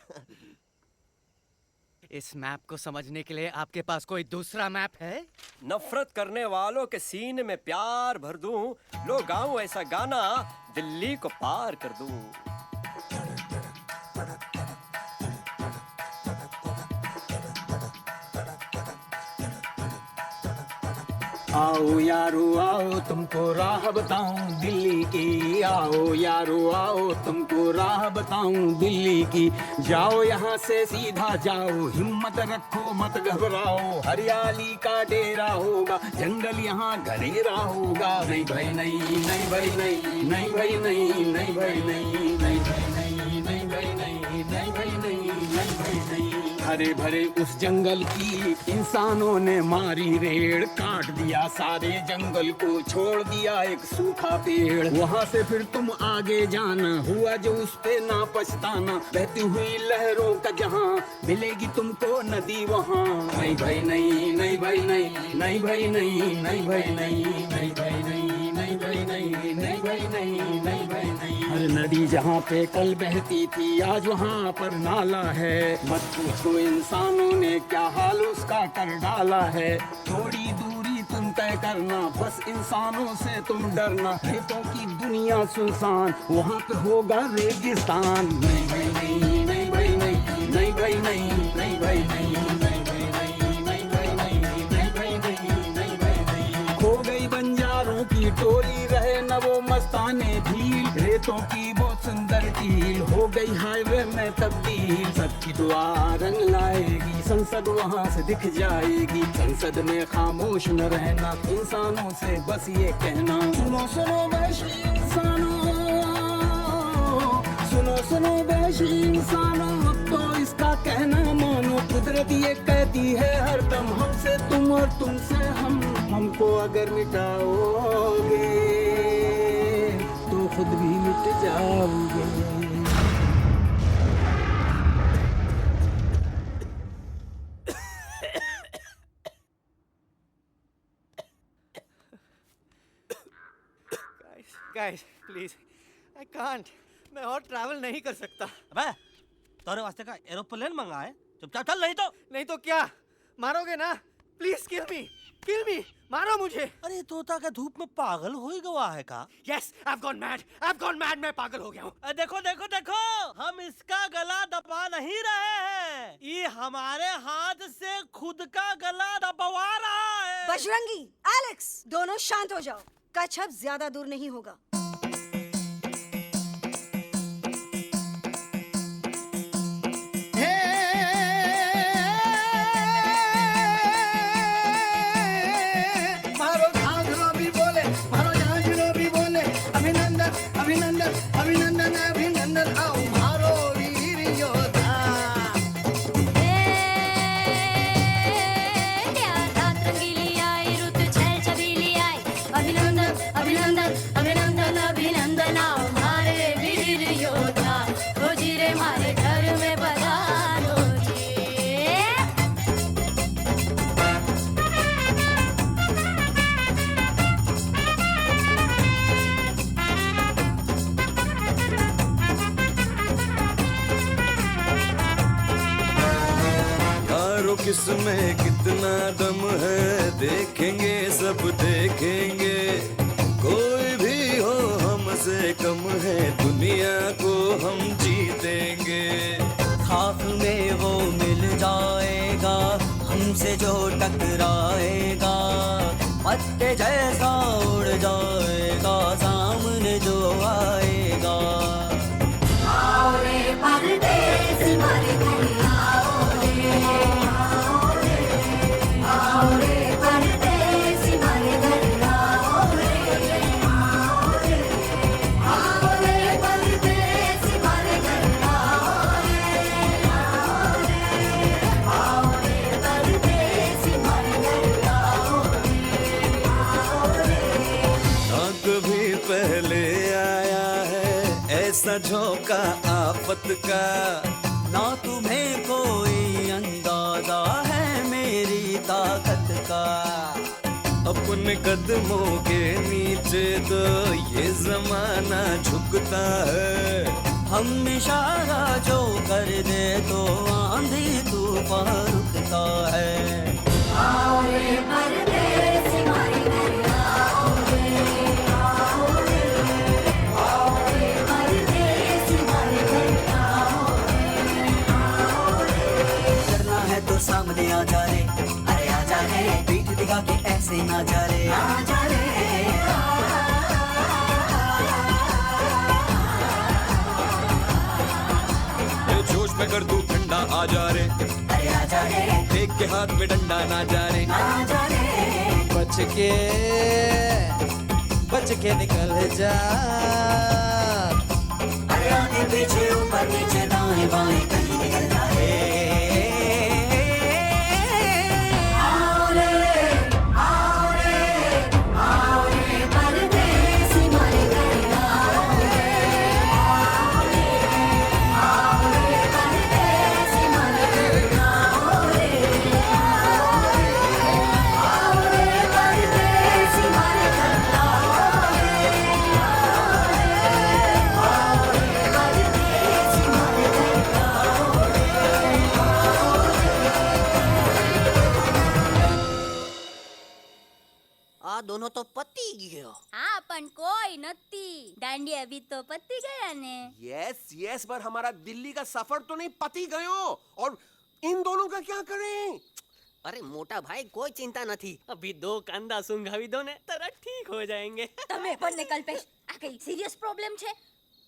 [SPEAKER 12] इस मैप को समझने के लिए आपके पास कोई दूसरा मैप है?
[SPEAKER 7] नफरत करने वालों के सीने में प्यार भर दूं, लो गाऊं ऐसा गाना, दिल्ली को पार कर दूं।
[SPEAKER 9] आओ यारो आओ तुमको राह बताऊं दिल्ली की। आओ यारो आओ तुमको राह बताऊं दिल्ली की। जाओ यहाँ से सीधा जाओ, हिम्मत रखो मत घबराओ। हरियाली का डेरा होगा, जंगल यहाँ घनेरा होगा। नहीं भाई नहीं, नहीं भाई नहीं, नहीं भाई नहीं, नहीं भाई नहीं, नहीं भाई नहीं, नहीं भाई नहीं।
[SPEAKER 2] नहीं नहीं भाई नहीं नहीं भाई नहीं। हरे भरे उस जंगल की इंसानों ने मारी रेड़, काट दिया सारे जंगल को, छोड़ दिया एक सूखा पेड़। वहाँ से फिर तुम आगे जाना, हुआ जो उस पे ना पछताना। बहती हुई लहरों का जहाँ मिलेगी तुमको नदी वहाँ। नहीं भाई नहीं नहीं भाई नहीं नहीं भाई नहीं नहीं भाई नहीं नहीं भाई नहीं नहीं भाई नहीं नहीं भाई नहीं नहीं भाई नहीं। हर नदी जहाँ पे कल बहती थी आज वहाँ पर नाला है। मत पूछो इंसानों ने क्या हाल उसका कर डाला है। थोड़ी दूरी तुम तय करना, बस इंसानों से तुम डरना। खेतों की दुनिया सुनसान, वहाँ पे होगा रेगिस्तान। नहीं भाई नहीं नहीं भाई नहीं नहीं भाई नहीं नहीं भाई नहीं नहीं भाई नहीं नहीं भाई नहीं नहीं भाई नहीं नहीं भाई नहीं। खो गई बंजारों की टोली, रहे न वो मस्ताने भील। रेतों की बहुत सुंदर झील हो गई हाईवे में तब्दील। सबकी दुआ रंग लाएगी, संसद वहाँ से दिख जाएगी। संसद में खामोश न रहना, इंसानों से बस ये कहना। सुनो सुनो वैशी इंसानों, सुनो सुनो वैशी इंसानों, अब तो इसका कहना मानो। कुदरत ये कहती है हरदम, हमसे तुम और तुमसे हम। हमको अगर मिटाओगे तो खुद भी मिट जाओगे।
[SPEAKER 12] गाइस प्लीज आई कांट, मैं और ट्रैवल नहीं कर सकता।
[SPEAKER 9] अबे तोरे वास्ते का एरोप्लेन मंगा है, चुपचाप चल। नहीं तो
[SPEAKER 12] क्या मारोगे ना? प्लीज किल मी, मारो मुझे।
[SPEAKER 9] अरे तोता के धूप में पागल हो ही गवा है का?
[SPEAKER 12] Yes I have gone mad, मैं पागल हो गया हूँ।
[SPEAKER 9] देखो देखो देखो, हम इसका गला दबा नहीं रहे हैं, ये हमारे हाथ से खुद का गला दबवा रहा है।
[SPEAKER 3] बजरंगी, एलेक्स, दोनों शांत हो जाओ। कच्छप ज्यादा दूर नहीं होगा।
[SPEAKER 13] अभिनंदन अभिनंदन अभिनंदन, आओ मारो वीर योद्धा।
[SPEAKER 1] रात रंगीली आई, रुत छल छबीली आई। अभिनंदन अभिनंदन अभिनंदन अभिनंदन, आओ मारे वीर योद्धा। खोजी रे मारे घर में पधारो
[SPEAKER 14] किसमें कितना दम है, देखेंगे सब देखेंगे। कोई भी हो हमसे कम है, दुनिया को हम जीतेंगे।
[SPEAKER 15] खाक में वो मिल जाएगा, हमसे जो टकराएगा। पत्ते जैसा उड़ जाएगा, सामने जो आएगा।
[SPEAKER 1] आओ रे परदेसी मारे घर आओ रे, आओ रे परदेसी मारे घर आओ रे, आओ रे परदेसी मारे घर आओ रे, आओ रे परदेसी मारे घर आओ रे।
[SPEAKER 14] ना कभी पहले आया है ऐसा झोंका आफत का,
[SPEAKER 15] ना तुम्हें कोई अंदाजा है मेरी ताकत का।
[SPEAKER 14] अपने कदमों के नीचे तो ये जमाना झुकता है।
[SPEAKER 15] हम इशारा जो कर दे तो आंधी तूफान रुकता है।
[SPEAKER 1] आओ रे परदेसी मारे घर आओ रे, आओ रे, आओ रे परदेसी मारे घर आओ रे।
[SPEAKER 15] करना है तो सामने आ जा रे, अरे आ जा रे। पीठ दिखा के ऐसे ना जा रे, आ जा रे।
[SPEAKER 14] जोश में कर तू ठंडा आ जा रे,
[SPEAKER 15] अरे आ जा रे।
[SPEAKER 14] देख के हाथ में डंडा ना जा रे,
[SPEAKER 15] आ जा रे।
[SPEAKER 12] बच के निकल जा।
[SPEAKER 15] अरे आगे पीछे ऊपर नीचे दाएं दाएं बाएं कहीं निकलता है। आओ रे आओ रे आओ रे परदेसी मारे घर आओ रे आओ रे परदेसी मारे घर आओ रे आओ रे परदेसी मारे घर आओ
[SPEAKER 11] दोनों तो पति गयो।
[SPEAKER 1] हाँ पण कोई नती दांडिया भी तो पति गया ने।
[SPEAKER 8] यस यस, पर हमारा दिल्ली का सफर तो नहीं पति गयो, और इन दोनों का क्या करें?
[SPEAKER 12] अरे मोटा भाई कोई चिंता नहीं, अभी 2 कांदा सुंघावी दो ने तरह ठीक हो जाएंगे।
[SPEAKER 1] તમે પણ ને કલ્પેશ આ કઈ સિરિયસ પ્રોબ્લેમ છે?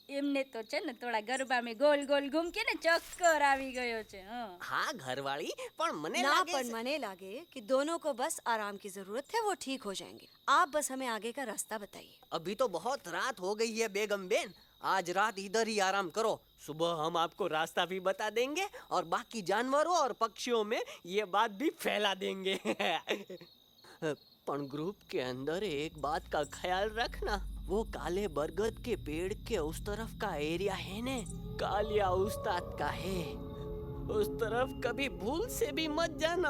[SPEAKER 1] એમને તો છે ને થોડા ગરબામાં ગોલ गोल घूम के ने चक्कर આવી ગયો છે।
[SPEAKER 12] हाँ घरवाली, पर मने
[SPEAKER 3] ना
[SPEAKER 12] लागे
[SPEAKER 3] पर मने लागे कि दोनों को बस आराम की जरूरत है, वो ठीक हो जाएंगे। आप बस हमें आगे का रास्ता बताइए।
[SPEAKER 12] अभी तो बहुत रात हो गई है बेगम बेन, आज रात इधर ही आराम करो, सुबह हम आपको रास्ता भी बता देंगे और बाकी जानवरों और पक्षियों में ये बात भी फैला देंगे। पण ग्रुप के अंदर एक बात का ख्याल रखना, वो काले बरगद के पेड़ के उस तरफ का एरिया है ने कालिया उस्ताद का है, उस तरफ कभी भूल से भी मत जाना।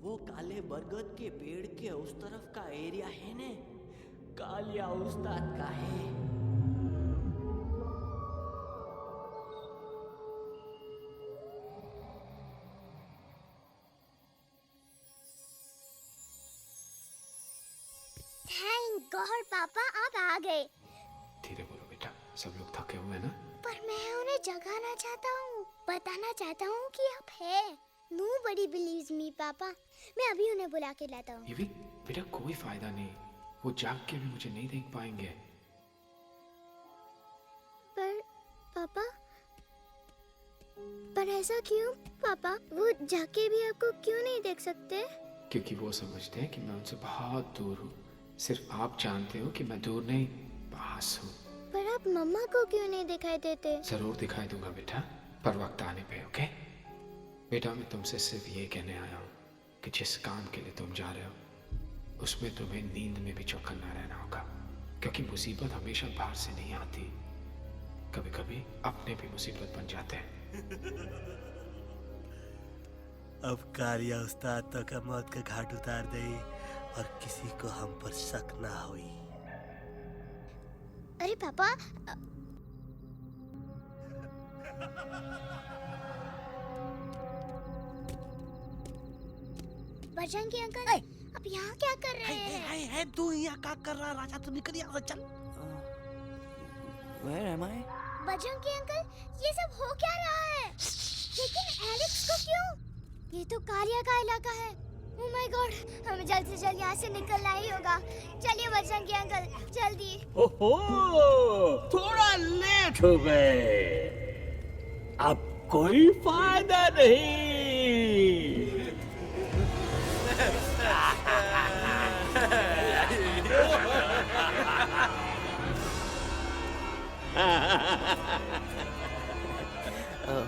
[SPEAKER 12] वो काले बरगद के पेड़ के उस तरफ का एरिया है ने कालिया उस्ताद का है।
[SPEAKER 1] थैंक गॉड पापा आप आ गए।
[SPEAKER 2] धीरे बोलो बेटा, सब लोग थके हुए ना।
[SPEAKER 1] पर मैं उन्हें जगाना चाहता हूँ, बताना चाहता हूँ कि आप है। Nobody believes me पापा, मैं अभी उन्हें बुला के लाता हूँ।
[SPEAKER 2] ये भी बेटा कोई फायदा नहीं, वो जाग के भी मुझे नहीं देख पाएंगे।
[SPEAKER 1] पर पापा, पर ऐसा क्यों पापा? वो जाके भी आपको क्यों नहीं देख सकते?
[SPEAKER 2] क्योंकि वो समझते हैं कि मैं उनसे बहुत दूर हूँ। सिर्फ आप जानते हो कि मैं दूर नहीं, पास हूँ।
[SPEAKER 1] पर आप मम्मा को क्यों नहीं दिखाई देते?
[SPEAKER 2] जरूर दिखाई दूंगा बेटा, पर वक्त आने पे। ओके बेटा, मैं तुमसे सिर्फ ये कहने आया हूँ कि जिस काम के लिए तुम जा रहे हो उसमें तुम्हें नींद में भी चौकन्ना रहना होगा, क्योंकि मुसीबत हमेशा बाहर से नहीं आती, कभी कभी अपने भी मुसीबत बन जाते हैं।
[SPEAKER 9] अब कालिया उस्ताद तो का मौत का घाट उतार दे और किसी को हम पर शक ना हुई।
[SPEAKER 1] अरे पापा, बजरंगी अंकल अब यहाँ क्या कर रहे हैं?
[SPEAKER 9] है तू यहाँ क्या कर रहा राजा? तू निकल यहाँ से, चल। Where am I?
[SPEAKER 1] Bajrangi uncle, ये सब हो क्या रहा है? लेकिन एलेक्स को क्यों? ये तो कालिया का इलाका है। ओह माय गॉड, हमें जल्द से जल्द यहाँ से निकलना ही होगा। चलिए बजरंगी अंकल, जल्दी।
[SPEAKER 2] ओहो, थोड़ा लेट हो गए, अब कोई फायदा नहीं।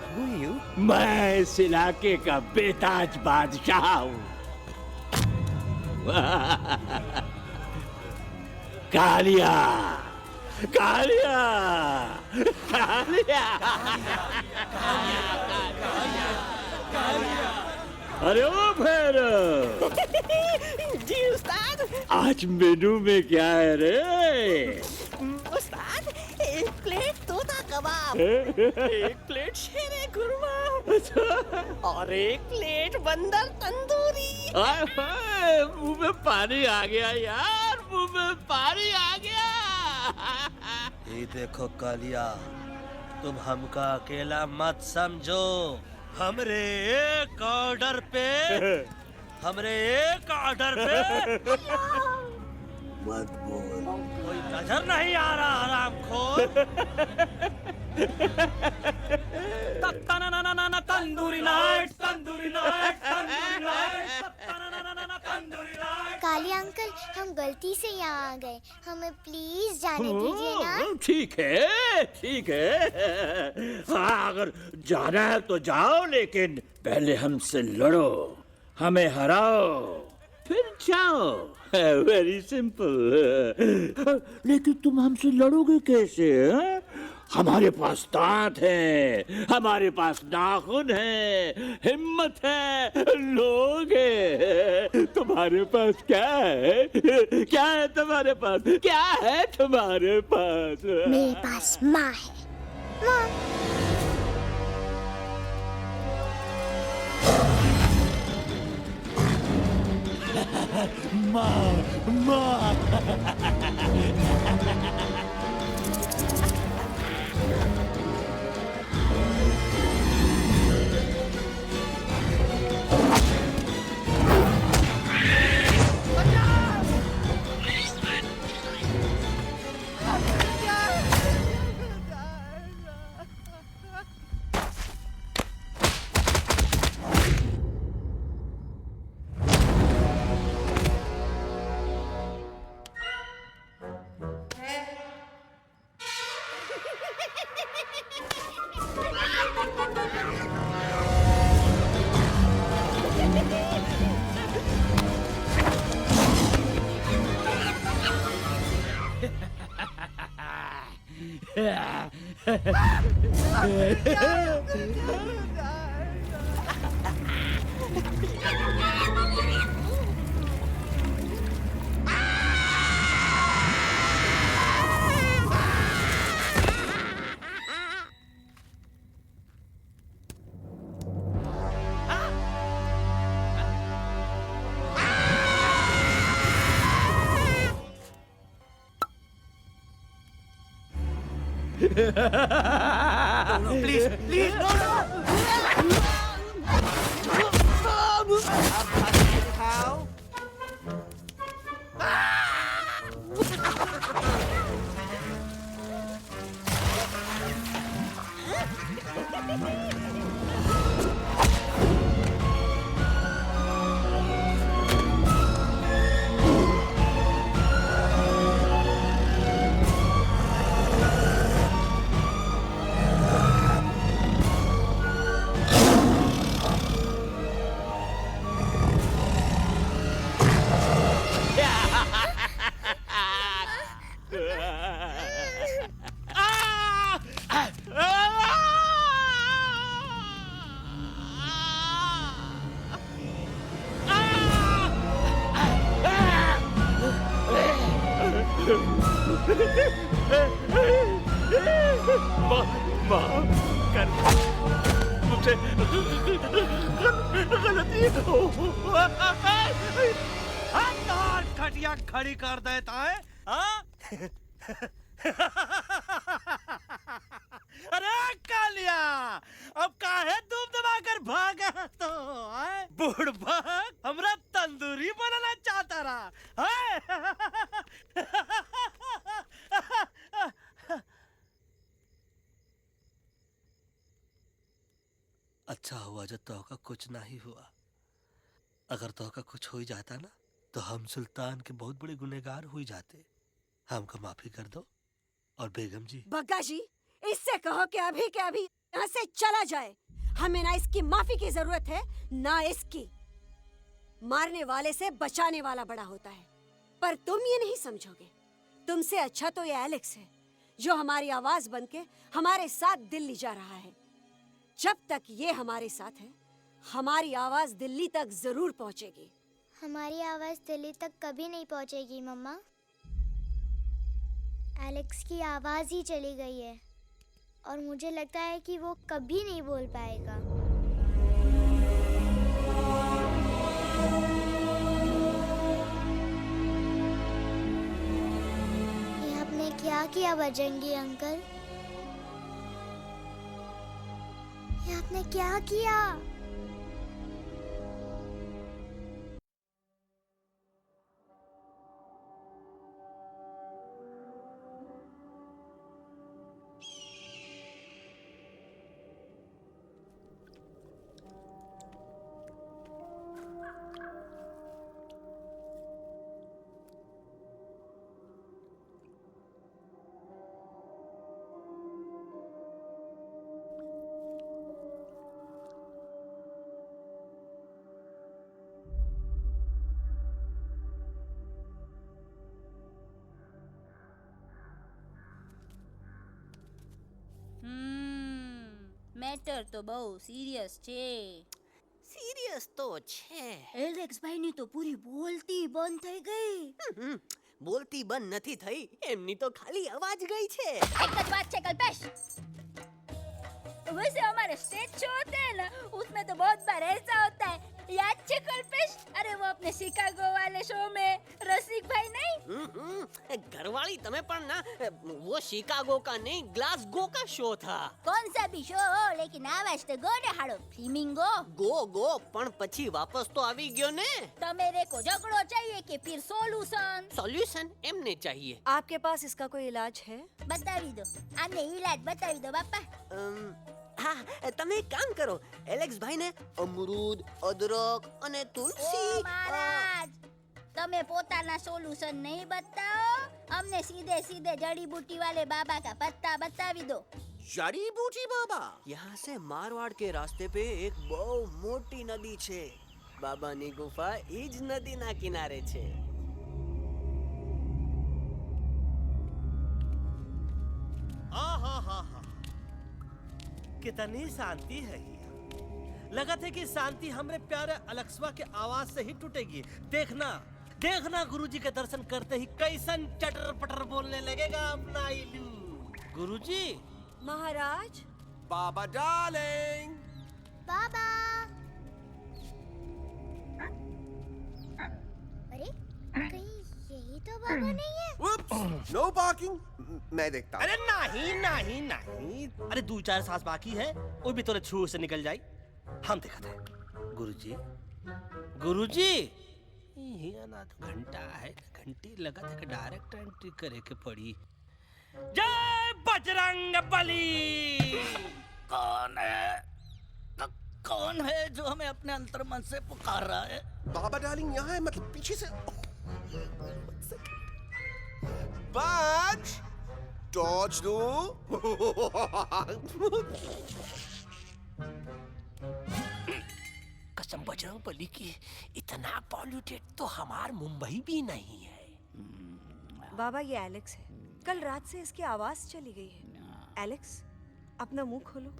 [SPEAKER 12] Who are you?
[SPEAKER 2] मैं इस इलाके का बेताज बादशाह हूँ। कालिया, कालिया, कालिया, अरे ओ भैरव।
[SPEAKER 12] जी उस्ताद।
[SPEAKER 2] आज मेनू में क्या है रे?
[SPEAKER 12] उस्ताद, 1 प्लेट तोता कबाब, 1 प्लेट शेरे खुरमा और 1 प्लेट बंदर तंदूरी।
[SPEAKER 2] मुंह में पानी आ गया यार, मुंह में पानी आ गया।
[SPEAKER 9] ये देखो कालिया, तुम हमका अकेला मत समझो। हमरे एक ऑर्डर पे मत बोल। कोई नजर नहीं आ रहा हरामखोर।
[SPEAKER 12] Tandoori night, tandoori night, tandoori night, tandoori night.
[SPEAKER 1] Kaliya uncle, हम गलती गलती से यहाँ आ गए, हमें प्लीज जाने दीजिए ना।
[SPEAKER 16] ठीक है, ठीक है। हाँ, अगर जाना है तो जाओ, लेकिन पहले हमसे लड़ो, हमें हराओ, फिर जाओ। Very simple. लेकिन तुम हमसे लड़ोगे कैसे? हैं? हमारे पास दांत है, हमारे पास नाखून है, हिम्मत है, लोग है। तुम्हारे पास क्या है? क्या है तुम्हारे पास? क्या है तुम्हारे पास?
[SPEAKER 1] मेरे पास माँ है। माँ।
[SPEAKER 16] माँ,
[SPEAKER 12] No, please, please, no, no. How?
[SPEAKER 16] माफ कर, मुझे गलती हो।
[SPEAKER 12] खटिया खड़ी कर देता है, हाँ? अरे कालिया, अब काहे तुम दबाकर भागा तो? बुढ़बा हमरा तंदूरी बनाना चाहता रहा,
[SPEAKER 17] अच्छा हुआ जो तोहका कुछ नहीं हुआ। अगर तोहका कुछ हो ही जाता ना, तो हम सुल्तान के बहुत बड़े गुनहगार हो जाते। हमको माफी कर दो। और बेगम जी,
[SPEAKER 3] बग्गा जी, इससे कहो कि अभी के अभी यहाँ से चला जाए। हमें ना इसकी माफी की जरूरत है, ना इसकी। मारने वाले से बचाने वाला बड़ा होता है, पर तुम ये नहीं समझोगे। तुमसे अच्छा तो ये एलेक्स है, जो हमारी आवाज बनके हमारे साथ दिल्ली जा रहा है। जब तक ये हमारे साथ है, हमारी आवाज दिल्ली तक जरूर पहुंचेगी।
[SPEAKER 1] हमारी आवाज दिल्ली तक कभी नहीं पहुंचेगी मम्मा। एलेक्स की आवाज ही चली गई है और मुझे लगता है कि वो कभी नहीं बोल पाएगा। ये आपने क्या किया बजरंगी अंकल? ये आपने क्या किया?
[SPEAKER 18] મેટર તો બહુ સિરિયસ છે.
[SPEAKER 3] સિરિયસ તો છે.
[SPEAKER 18] એલેક્સ ભાઈની તો પૂરી બોલતી બંધ થઈ ગઈ.
[SPEAKER 3] બોલતી બંધ નથી થઈ, એમની તો ખાલી અવાજ ગઈ છે.
[SPEAKER 18] एक बात है कल्पेश, वैसे हमारे स्टेज शो होते हैं ना, उसमें तो बहुत बार ऐसा होता है. याद है कल्पेश? अरे वो अपने शिकागो वाले शो में रसिक भाई नहीं?
[SPEAKER 3] घरवाली तमें पण ना, वो शिकागो का नहीं ग्लासगो का शो था.
[SPEAKER 18] कौन सा भी शो हो, लेकिन आवाज तो गो ने हाड़ो. फ्लेमिंगो
[SPEAKER 3] गो पण પછી વાપસ તો આવી ગયો ને.
[SPEAKER 18] तो मेरे को झगड़ो चाहिए कि फिर सोल्यूशन?
[SPEAKER 3] सॉल्यूशन एमने चाहिए.
[SPEAKER 19] आपके पास इसका कोई इलाज है?
[SPEAKER 18] बतावी दो, आने इलाज बतावी दो बापा.
[SPEAKER 3] હા, તમે એક કામ કરો, એલેક્સ ભાઈને અમરૂદ, અદરક અને તુલસી.
[SPEAKER 18] ओ महाराज, તમે પોતાના સોલ્યુશન नहीं बताओ, हमने सीधे सीधे जड़ी बूटी वाले बाबा का पत्ता बतावी दो.
[SPEAKER 3] जड़ी बूटी बाबा? यहाँ से मारवाड़ के रास्ते पे एक बहु मोटी नदी छे. बाबानी गुफा ईज नदी ना किनारे छे.
[SPEAKER 17] आहा, कितनी शांति है यहाँ. लगा था कि शांति हमरे प्यारे अलेक्सवा के आवाज से ही टूटेगी. देखना देखना गुरुजी के दर्शन करते ही कैसन चटर पटर बोलने लगेगा अपना इलू. गुरुजी.
[SPEAKER 19] महाराज.
[SPEAKER 8] बाबा डार्लिंग.
[SPEAKER 1] बाबा. अरे कहीं यही तो बाबा नहीं है?
[SPEAKER 8] Whoops! No barking. मैं देखता हूँ.
[SPEAKER 17] अरे नहीं. अरे 2-4 सांस बाकी है, वो भी तोरे छू से निकल जाई. हम देखा थे. गुरुजी ये ना तो घंटा है, घंटी लगा था कि डायरेक्ट एंट्री करे के पड़ी. जय बजरंग बली. कौन है जो हमें अपने अंतर्मन से पुकार रहा है?
[SPEAKER 8] बाबा डार्लिंग यहाँ है, मतलब पीछे से. बाज टॉर्च दो.
[SPEAKER 17] कसम बजरंग बली की, इतना पॉल्यूटेड तो हमार मुंबई भी नहीं है.
[SPEAKER 19] बाबा ये एलेक्स है. कल रात से इसकी आवाज चली गई है. एलेक्स, अपना मुंह खोलो.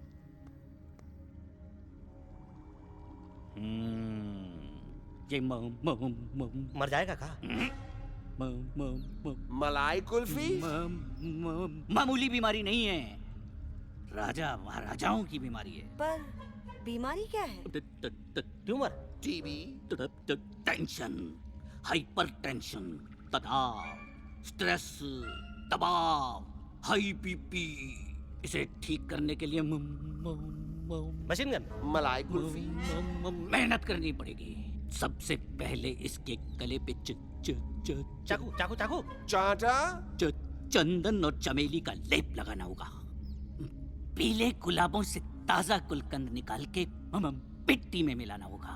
[SPEAKER 17] ये मर जाएगा का?
[SPEAKER 8] मलाई कुल्फी?
[SPEAKER 15] मामूली बीमारी नहीं है, राजा महाराजाओं की बीमारी है.
[SPEAKER 19] पर बीमारी क्या है?
[SPEAKER 17] Tumour,
[SPEAKER 8] TB,
[SPEAKER 15] tension, hyper tension, तनाव, स्ट्रेस, दबाव, हाई बीपी. इसे ठीक करने के लिए
[SPEAKER 17] मशीन गन,
[SPEAKER 8] मलाई कुल्फी.
[SPEAKER 15] मेहनत करनी पड़ेगी. सबसे पहले इसके गले पे
[SPEAKER 17] चाकू
[SPEAKER 8] चाटा,
[SPEAKER 15] चंदन और चमेली का लेप लगाना होगा. पीले गुलाबों से ताजा गुलकंद निकाल के मिट्टी में मिलाना होगा.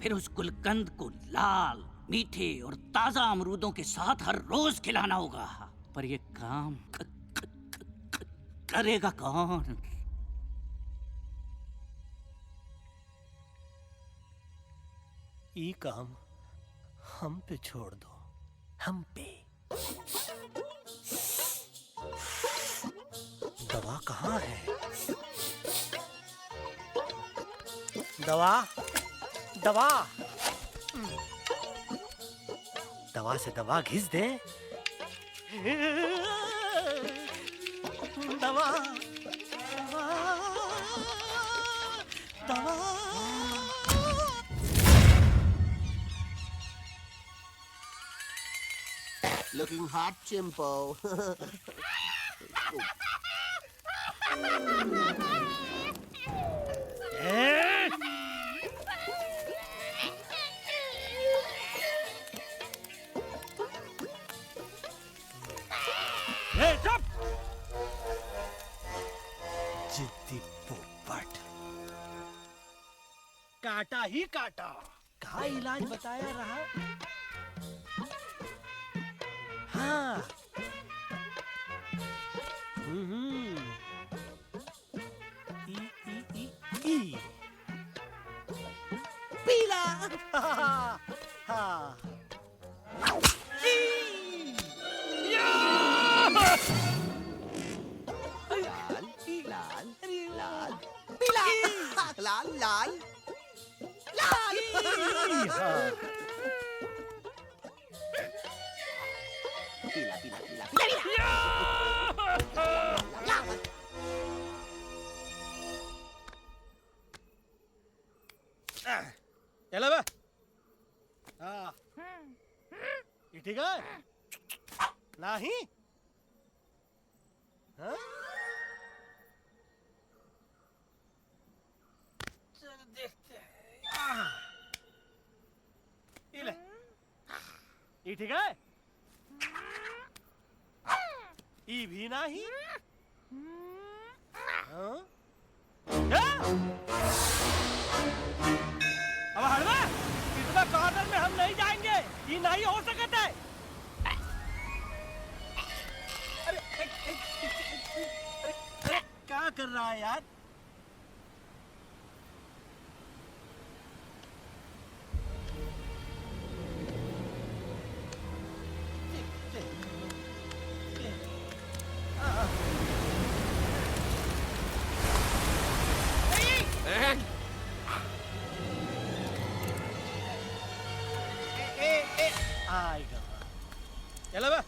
[SPEAKER 15] फिर उस गुलकंद को लाल, मीठे और ताजा अमरूदों के साथ हर रोज खिलाना होगा. पर ये काम करेगा कौन?
[SPEAKER 17] ये काम हम पे छोड़ दो. हम पे. दवा कहाँ है? दवा से दवा घिस दे. दवा.
[SPEAKER 8] Looking hot, Chimpo.
[SPEAKER 17] जिद्दी पोपट. काटा ही काटा. कहाँ इलाज बताया रहा? हाँ. ई. पीला. हाँ.
[SPEAKER 8] लाल लाल पीला पीला पीला
[SPEAKER 12] चला बे हाँ ये ठीक है नहीं हाँ चलो देखते हैं ये ले ये ठीक है ये भी नहीं हाँ अब हड़वा इतना कॉर्नर में हम नहीं जाएंगे ये नहीं हो सकता है अरे क्या कर रहा है यार आएगा चलो बे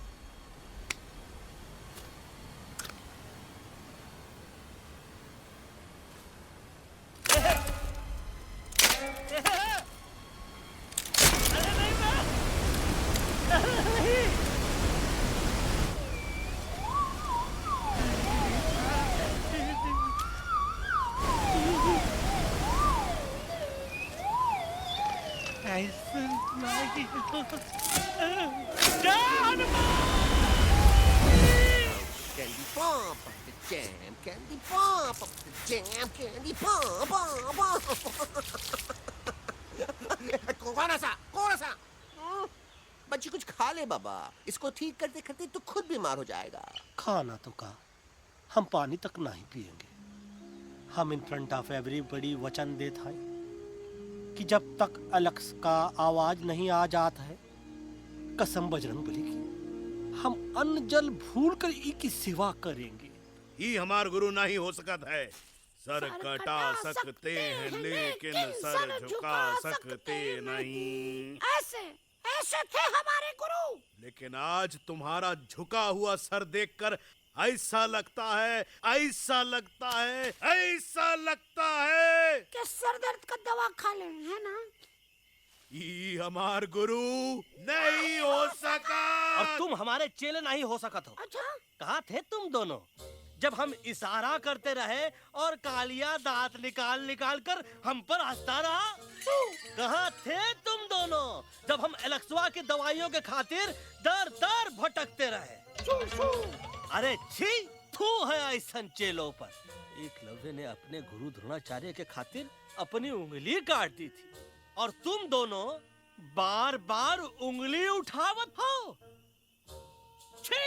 [SPEAKER 8] Candy pop up the jam, candy pop up the jam, candy pop up. कौन सा? बच्ची कुछ खा ले बाबा, इसको ठीक करते करते तो खुद बीमार हो जाएगा।
[SPEAKER 17] खाना तो कहा, हम पानी तक नहीं पिएंगे। हम इन फ्रंट ऑफ एवरीबॉडी वचन देते हैं कि जब तक एलेक्स का आवाज नहीं आ जाता है, कसम बजरंगबली की, हम अन्न जल भूल कर की सेवा करेंगे।
[SPEAKER 10] ये हमार गुरु नहीं हो सकता है। सर कटा सकते हैं लेकिन सर झुका सकते नहीं।
[SPEAKER 11] ऐसे थे हमारे गुरु।
[SPEAKER 10] लेकिन आज तुम्हारा झुका हुआ सर देखकर ऐसा लगता है
[SPEAKER 11] कि सर दर्द का दवा खा ले, है ना?
[SPEAKER 10] ये हमार गुरु नहीं हो सका।
[SPEAKER 12] और तुम हमारे चेले नहीं हो सका तो।
[SPEAKER 11] अच्छा
[SPEAKER 12] कहाँ थे तुम दोनों जब हम इशारा करते रहे और कालिया दांत निकाल निकाल कर हम पर हंसता रहा? कहाँ थे तुम दोनों जब हम एलेक्सवा की दवाइयों के खातिर दर दर भटकते रहे? अरे छी, थू है ऐसन चेलों पर। एकलव्य ने अपने गुरु द्रोणाचार्य के खातिर अपनी उंगली काट दी थी और तुम दोनों बार बार उंगली उठावत हो। छी,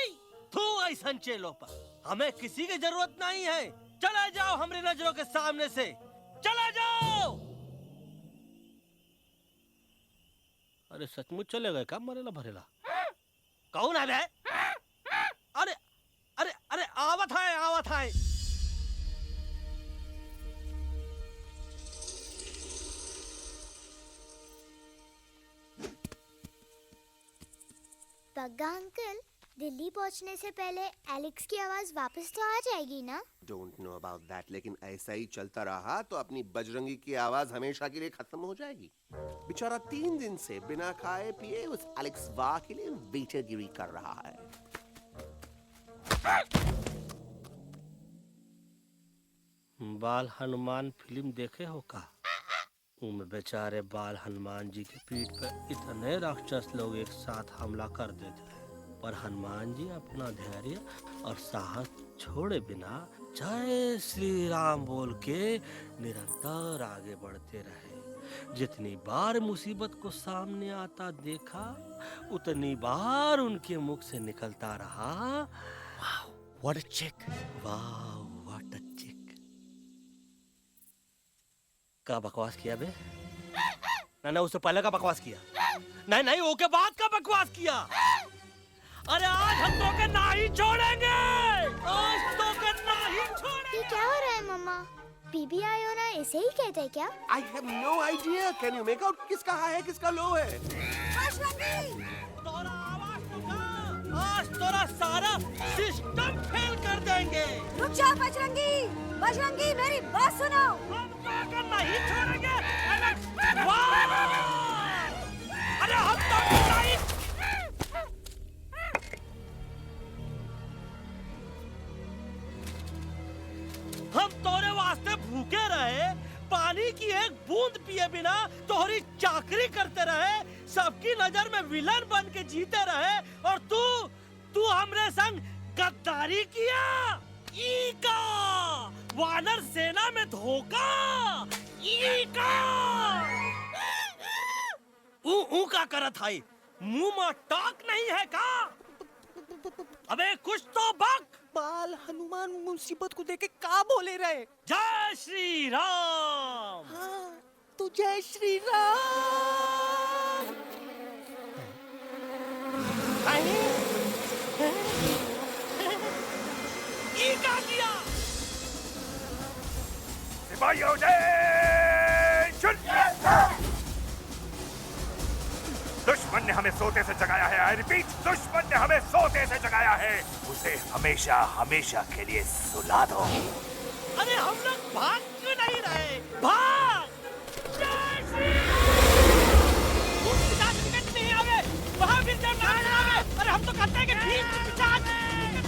[SPEAKER 12] थू ऐसन चेलों पर। हमें किसी की जरूरत नहीं है। चले जाओ हमारी नजरों के सामने से, चले जाओ। अरे सचमुच चले गए क्या? मरेला भरेला कौन है बे? अरे अरे अरे आवत है।
[SPEAKER 1] पग्गा अंकल, दिल्ली पहुंचने से पहले एलेक्स की आवाज वापस तो आ जाएगी ना?
[SPEAKER 8] Don't know about that, लेकिन ऐसा ही चलता रहा तो अपनी बजरंगी की आवाज हमेशा के लिए खत्म हो जाएगी। बेचारा 3 दिन से बिना खाए पिए उस एलेक्स वाह के लिए वेटरगिरी कर रहा है।
[SPEAKER 17] बाल हनुमान फिल्म देखे हो का? उनमें बेचारे बाल हनुमान जी की पीठ पर इतने राक्षस लोग एक साथ हमला कर देते हैं, पर हनुमान जी अपना धैर्य और साहस छोड़े बिना जय श्री राम बोल के निरंतर आगे बढ़ते रहे। जितनी बार मुसीबत को सामने आता देखा, उतनी बार उनके मुख से निकलता रहा, वाह व्हाट अ चिक, वाह व्हाट अ चिक। का बकवास किया बे? ना उससे पहले का बकवास किया? नहीं ओके बाद का बकवास किया। अरे आज हम तो के नहीं छोड़ेंगे, आज तो के नहीं छोड़ेंगे।
[SPEAKER 1] ये क्या हो रहा है मम्मा? PBI होना इसे ही कहते हैं क्या?
[SPEAKER 8] I have no idea. Can you make out किसका हाई है किसका लो है?
[SPEAKER 16] आज तोरा सारा सिस्टम फेल कर देंगे।
[SPEAKER 19] रुक जा बजरंगी, बजरंगी मेरी बात सुनो।
[SPEAKER 16] हम नहीं छोड़ेंगे। अरे हम तो नहीं। हम तोरे वास्ते भूखे रहे, पानी की एक बूंद पिए बिना तोहरी चाकरी करते रहे, सबकी नजर में विलन बन के जीते रहे, और तू हमरे संग गद्दारी किया। ई का वानर सेना में धोखा। ई का ऊ का करत है, मुंह में टाक नहीं है का? अबे कुछ तो बक।
[SPEAKER 12] बाल हनुमान मुसीबत को देखे का बोले रहे?
[SPEAKER 16] जय श्री राम।
[SPEAKER 12] हाँ, तो जय श्री राम।
[SPEAKER 16] ये क्या किया?
[SPEAKER 10] सिपाहियों दुश्मन ने हमें सोते से जगाया है। आई रिपीट, दुश्मन ने हमें सोते से जगाया है। उसे हमेशा हमेशा के लिए सुला दो।
[SPEAKER 16] अरे हम लोग भाग क्यों नहीं रहे? भाग! नहीं आवे, महावीर जब ना आवे। अरे हम तो कहते हैं कि ठीक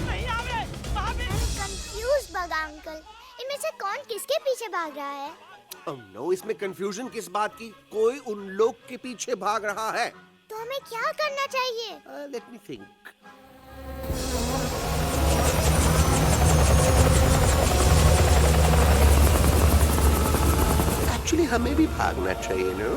[SPEAKER 16] नहीं आवे, महावीर।
[SPEAKER 1] कंफ्यूज बगा अंकल, इनमें से कौन किसके पीछे भाग रहा है?
[SPEAKER 8] Oh no, इसमें कंफ्यूजन किस बात की? कोई उन लोग के पीछे भाग रहा है।
[SPEAKER 1] तो हमें क्या करना चाहिए?
[SPEAKER 8] Let me think. Actually, हमें भी भागना चाहिए, no?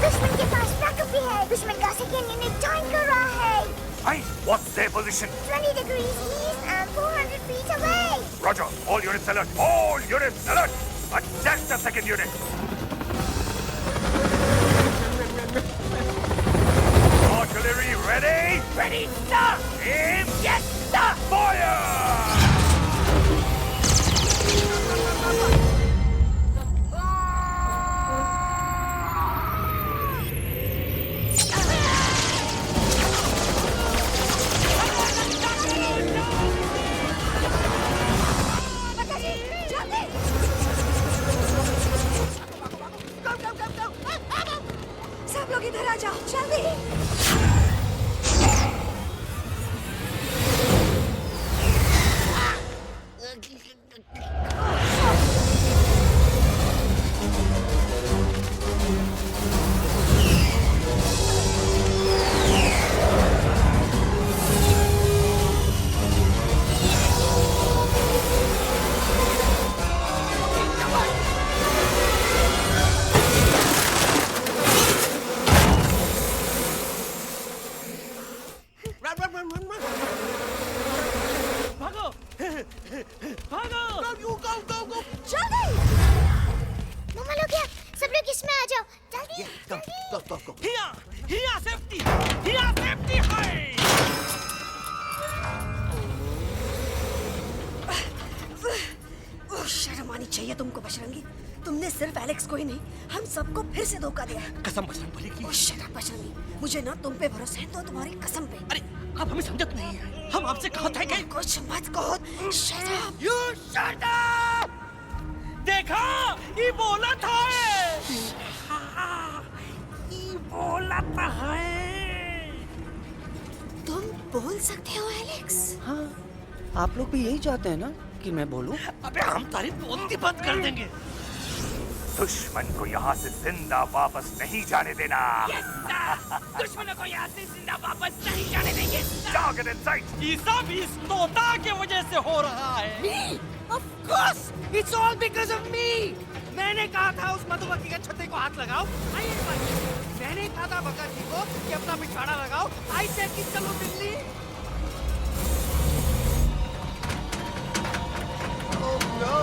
[SPEAKER 1] दुश्मन के पास बैकअप भी है। दुश्मन का सेकेंड यूनिट ज्वाइन कर रहा है।
[SPEAKER 10] Hey, what's their position?
[SPEAKER 1] 20 degrees east and 400 feet away.
[SPEAKER 10] Roger, all units alert. All units alert. Attack the second unit. Artillery ready? Ready, sir. Aim. Yes, sir. Fire!
[SPEAKER 19] सब लोग इधर आ जाओ, जल्दी। शर्म आनी चाहिए तुमको बजरंगी। तुमने सिर्फ एलेक्स को ही नहीं, हम सबको फिर से धोखा दिया।
[SPEAKER 16] कसम बजरंग बली की।
[SPEAKER 19] शट अप बजरंगी, मुझे ना तुम पे भरोसा है तो तुम्हारी कसम पे।
[SPEAKER 16] अरे आप हमें समझत नहीं है। हम आपसे कहते हैं कि
[SPEAKER 19] कुछ मत कहो। Shut up.
[SPEAKER 16] You shut up. देखा, ये बोला था। ये बोला था।
[SPEAKER 19] तुम बोल सकते हो एलेक्स?
[SPEAKER 12] हाँ, आप लोग भी यही चाहते हैं ना कि मैं बोलूं?
[SPEAKER 16] अबे हम तारीफ बोलती बंद कर देंगे।
[SPEAKER 10] दुश्मन को यहाँ से जिंदा वापस नहीं जाने देना।
[SPEAKER 16] दुश्मनों को यहाँ से जिंदा वापस नहीं जाने देंगे।
[SPEAKER 10] Target in sight.
[SPEAKER 16] ये सब इस तोता की वजह से हो रहा है।
[SPEAKER 12] Me? Of course, it's all because of me. मैंने कहा था उस मधुमक्खी के छत्ते को हाथ लगाओ। मैंने कहा था भगत जी को कि अपना पिछवाड़ा लगाओ। आई सेड कि चलो Delhi.
[SPEAKER 8] Oh no!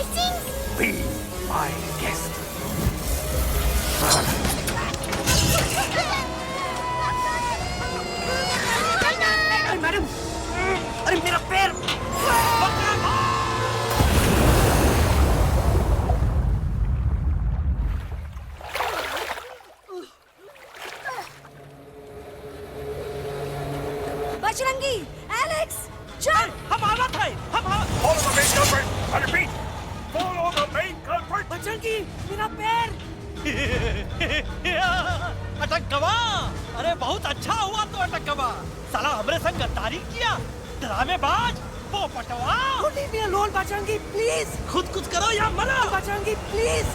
[SPEAKER 1] Racing.
[SPEAKER 12] Be my guest. अरे मैडम, अरे मेरा पैर!
[SPEAKER 19] बजरंगी, एलेक्स, चल!
[SPEAKER 12] हम आवा थे, हम आवा। Follow the main culprit. I repeat, follow the main culprit. Bajrangi, मेरा पैर! अटक गवा! अरे बहुत अच्छा हुआ तो अटक गवा। साला हमरे संग गद्दारी किया, ड्रामेबाज, पोपटवा। Leave me alone, Bajrangi, please. खुद कुछ करो या मरो। Bajrangi, please.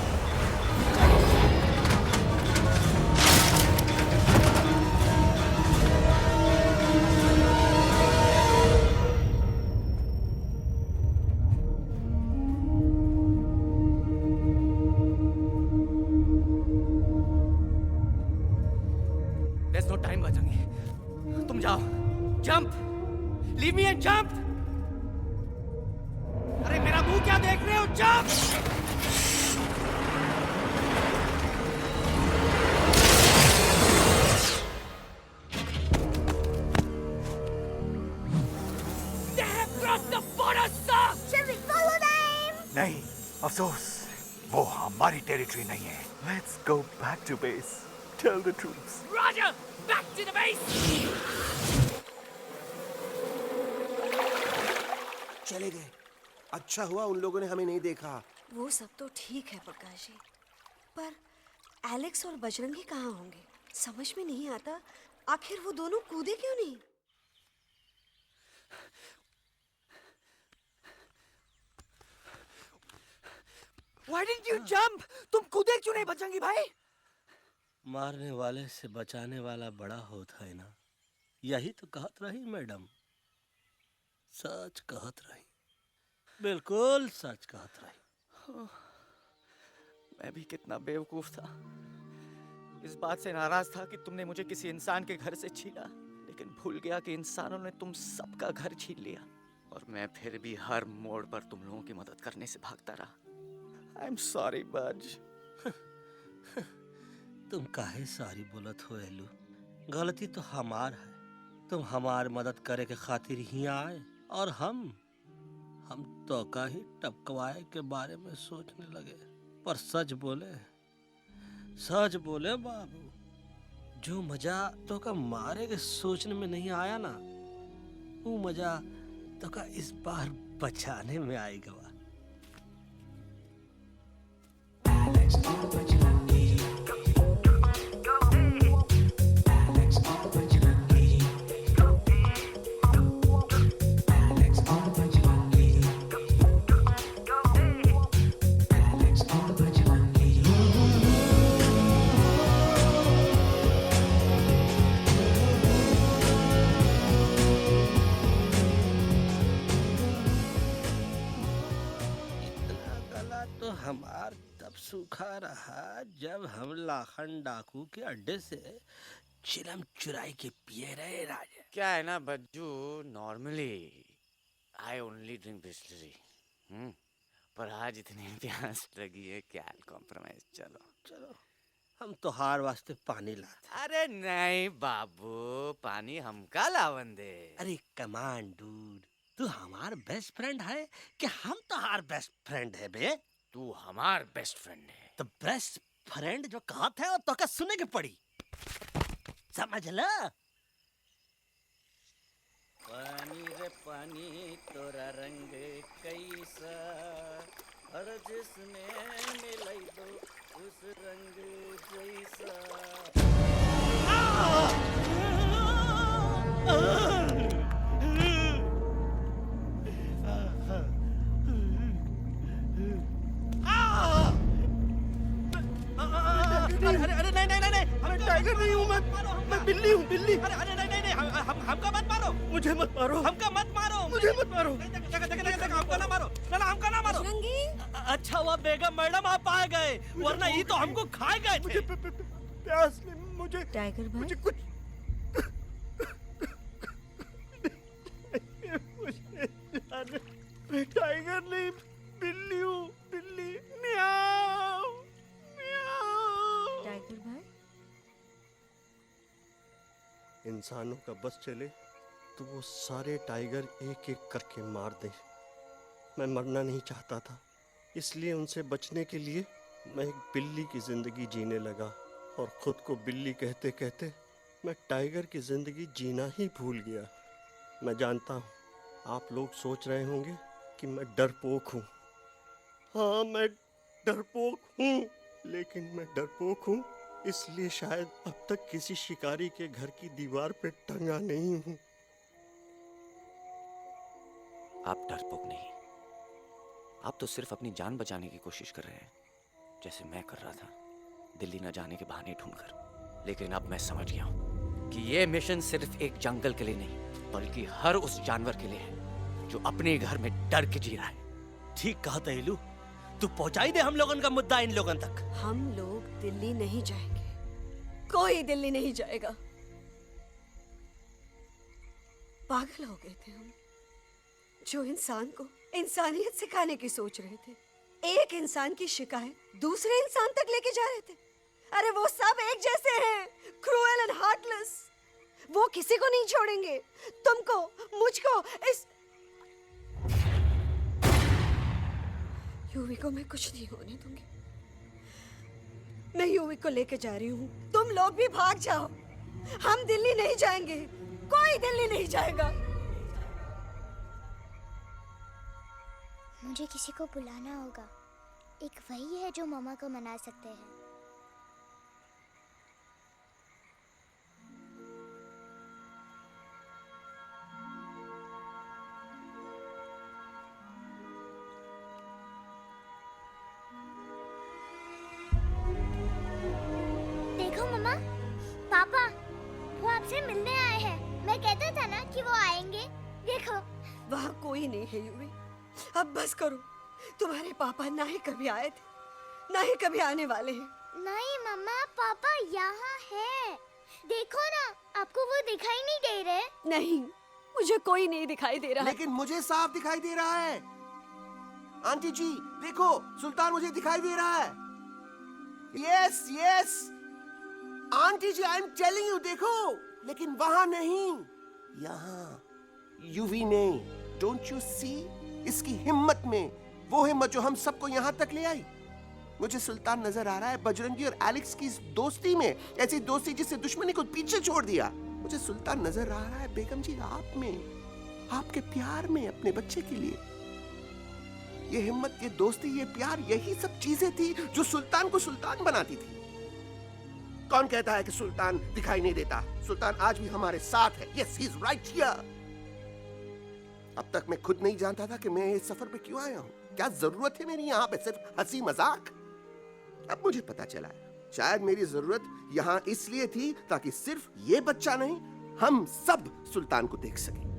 [SPEAKER 12] There's no time, Bajrangi. तुम जाओ, jump, leave me and jump। अरे मेरा मुंह क्या देख रहे हो? jump! They have crossed the border, sir!
[SPEAKER 1] Shall we follow them?
[SPEAKER 12] नहीं, अफसोस, वो हमारी टेरिटरी नहीं है। Let's go back to base. Tell the troops. Roger, back to the base.
[SPEAKER 8] चले गए। अच्छा हुआ उन लोगों ने हमें नहीं देखा।
[SPEAKER 19] वो सब तो ठीक है प्रकाश जी, पर एलेक्स और बजरंगी कहाँ होंगे? समझ में नहीं आता, आखिर वो दोनों कूदे क्यों नहीं?
[SPEAKER 12] Why didn't you jump? तुम कूदे क्यों नहीं बजरंगी भाई?
[SPEAKER 17] मारने वाले से बचाने वाला बड़ा होता है ना। यही तो कहत रही मैडम, सच कहत रही, बिल्कुल सच कहत रही।
[SPEAKER 12] मैं भी कितना बेवकूफ था। इस बात से नाराज था कि तुमने मुझे किसी इंसान के घर से छीना, लेकिन भूल गया कि इंसानों ने तुम सबका घर छीन लिया और मैं फिर भी हर मोड़ पर तुम लोगों की मदद करने से भागता रहा। I'm sorry, बज।
[SPEAKER 17] तुम काहे सारी बोलत हो एलू? गलती तो हमार है। तुम हमार मदद करे के खातिर ही आए और हम तो का ही टपकवाए के बारे में सोचने लगे। पर सच बोले बाबू, जो मजा तो का मारे के सोचने में नहीं आया ना, वो मजा तो का इस बार बचाने में आएगा। हमार तब सूखा रहा जब हम लाखन डाकू के अड्डे से चिलम चुराई के पिए रहे राजा।
[SPEAKER 12] क्या है ना Bajju, normally I only drink Bisleri, पर आज इतनी प्यास लगी है क्या कॉम्प्रोमाइज। चलो
[SPEAKER 17] हम तो हार वास्ते पानी लाते।
[SPEAKER 12] अरे नहीं बाबू, पानी हमका लावन दे।
[SPEAKER 17] अरे कमान डूड, तू हमार बेस्ट फ्रेंड है कि हम तो हार बेस्ट फ्रेंड है बे?
[SPEAKER 12] तू हमार बेस्ट फ्रेंड है।
[SPEAKER 17] तो बेस्ट फ्रेंड जो कहत है तो का सुने के पड़ी, समझ ला।
[SPEAKER 15] पानी रे पानी तोरा रंग कैसा, हर जिसमें मिलाई दो उस रंग जैसा।
[SPEAKER 12] अरे नहीं, मैं टाइगर नहीं हूँ, मैं बिल्ली हूँ, बिल्ली। अरे नहीं, हमका मत मारो, मुझे मत मारो, हमका मत मारो, मुझे मत मारो, हमका ना मारो, ना हमका ना मारो।
[SPEAKER 17] अच्छा हुआ बेगम मैडम आप आ गए, वरना ये तो हमको खा गए थे।
[SPEAKER 12] प्यास में मुझे
[SPEAKER 19] टाइगर भाई,
[SPEAKER 12] मुझे कुछ मैं टाइगर नहीं, बिल्ली हूँ।
[SPEAKER 20] इंसानों का बस चले तो वो सारे टाइगर एक एक करके मार दें। मैं मरना नहीं चाहता था, इसलिए उनसे बचने के लिए मैं एक बिल्ली की जिंदगी जीने लगा और खुद को बिल्ली कहते कहते मैं टाइगर की जिंदगी जीना ही भूल गया। मैं जानता हूँ आप लोग सोच रहे होंगे कि मैं डरपोक हूँ। हाँ, मैं डरपोक हूँ, लेकिन मैं डरपोक हूँ इसलिए शायद अब तक किसी शिकारी के घर की दीवार पे टंगा नहीं हूँ।
[SPEAKER 21] आप डरपोक नहीं, आप तो सिर्फ अपनी जान बचाने की कोशिश कर रहे हैं, जैसे मैं कर रहा था दिल्ली न जाने के बहाने ढूंढकर। लेकिन अब मैं समझ गया हूं कि ये मिशन सिर्फ एक जंगल के लिए नहीं, बल्कि हर उस जानवर के लिए है जो अपने घर में डर के जी रहा है।
[SPEAKER 17] ठीक कहा तहेलू, तू पहुंचाई दे हम लोगन का मुद्दा इन लोगन तक।
[SPEAKER 19] हम लोग दिल्ली नहीं जाएंगे, कोई दिल्ली नहीं जाएगा। पागल हो गए थे हम, जो इंसान को इंसानियत सिखाने की सोच रहे थे, एक इंसान की शिकायत दूसरे इंसान तक लेके जा रहे थे। अरे वो सब एक जैसे हैं, क्रूएल एंड हार्टलेस। वो किसी को नहीं छोड़ेंगे, तुमको, मुझको, इस यूवी को मैं कुछ नहीं होने दूंगी। मैं यूवी को लेके जा रही हूँ, तुम लोग भी भाग जाओ। हम दिल्ली नहीं जाएंगे, कोई दिल्ली नहीं जाएगा।
[SPEAKER 1] मुझे किसी को बुलाना होगा, एक वही है जो मामा को मना सकते हैं। देखो मामा, पापा वो आपसे मिलने आए हैं। मैं कहता था ना कि वो आएंगे। देखो
[SPEAKER 19] वहाँ कोई नहीं है यूवी, अब बस करो। तुम्हारे पापा ना ही कभी आए थे, ना ही कभी आने वाले हैं।
[SPEAKER 1] नहीं मम्मा, पापा यहाँ है। देखो ना, आपको वो दिखाई नहीं दे रहे?
[SPEAKER 19] नहीं, मुझे कोई नहीं दिखाई दे रहा।
[SPEAKER 8] लेकिन मुझे साफ दिखाई दे रहा है। आंटी जी देखो, सुल्तान मुझे दिखाई दे रहा है। Yes yes aunty ji, I am telling you, देखो। लेकिन वहां नहीं, यहाँ यूवी ने। Don't you see? इसकी हिम्मत में, वो हिम्मत जो हम सबको यहाँ तक ले आई। मुझे सुल्तान नजर आ रहा है बजरंगी और एलेक्स की इस दोस्ती में, ऐसी दोस्ती जिससे दुश्मनी को पीछे छोड़ दिया। मुझे सुल्तान नजर आ रहा है बेगम जी आप में, आपके प्यार में अपने बच्चे के लिए। ये हिम्मत, ये दोस्ती, ये प्यार, यही सब चीजें थी जो सुल्तान को सुल्तान बनाती थी। कौन कहता है कि सुल्तान दिखाई नहीं देता? सुल्तान आज भी हमारे साथ है। Yes, he is right here. अब तक मैं खुद नहीं जानता था कि मैं इस सफर पे क्यों आया हूँ। क्या जरूरत है मेरी यहाँ पे सिर्फ हंसी मजाक? अब मुझे पता चला है, शायद मेरी जरूरत यहाँ इसलिए थी ताकि सिर्फ ये बच्चा नहीं, हम सब सुल्तान को देख सकें।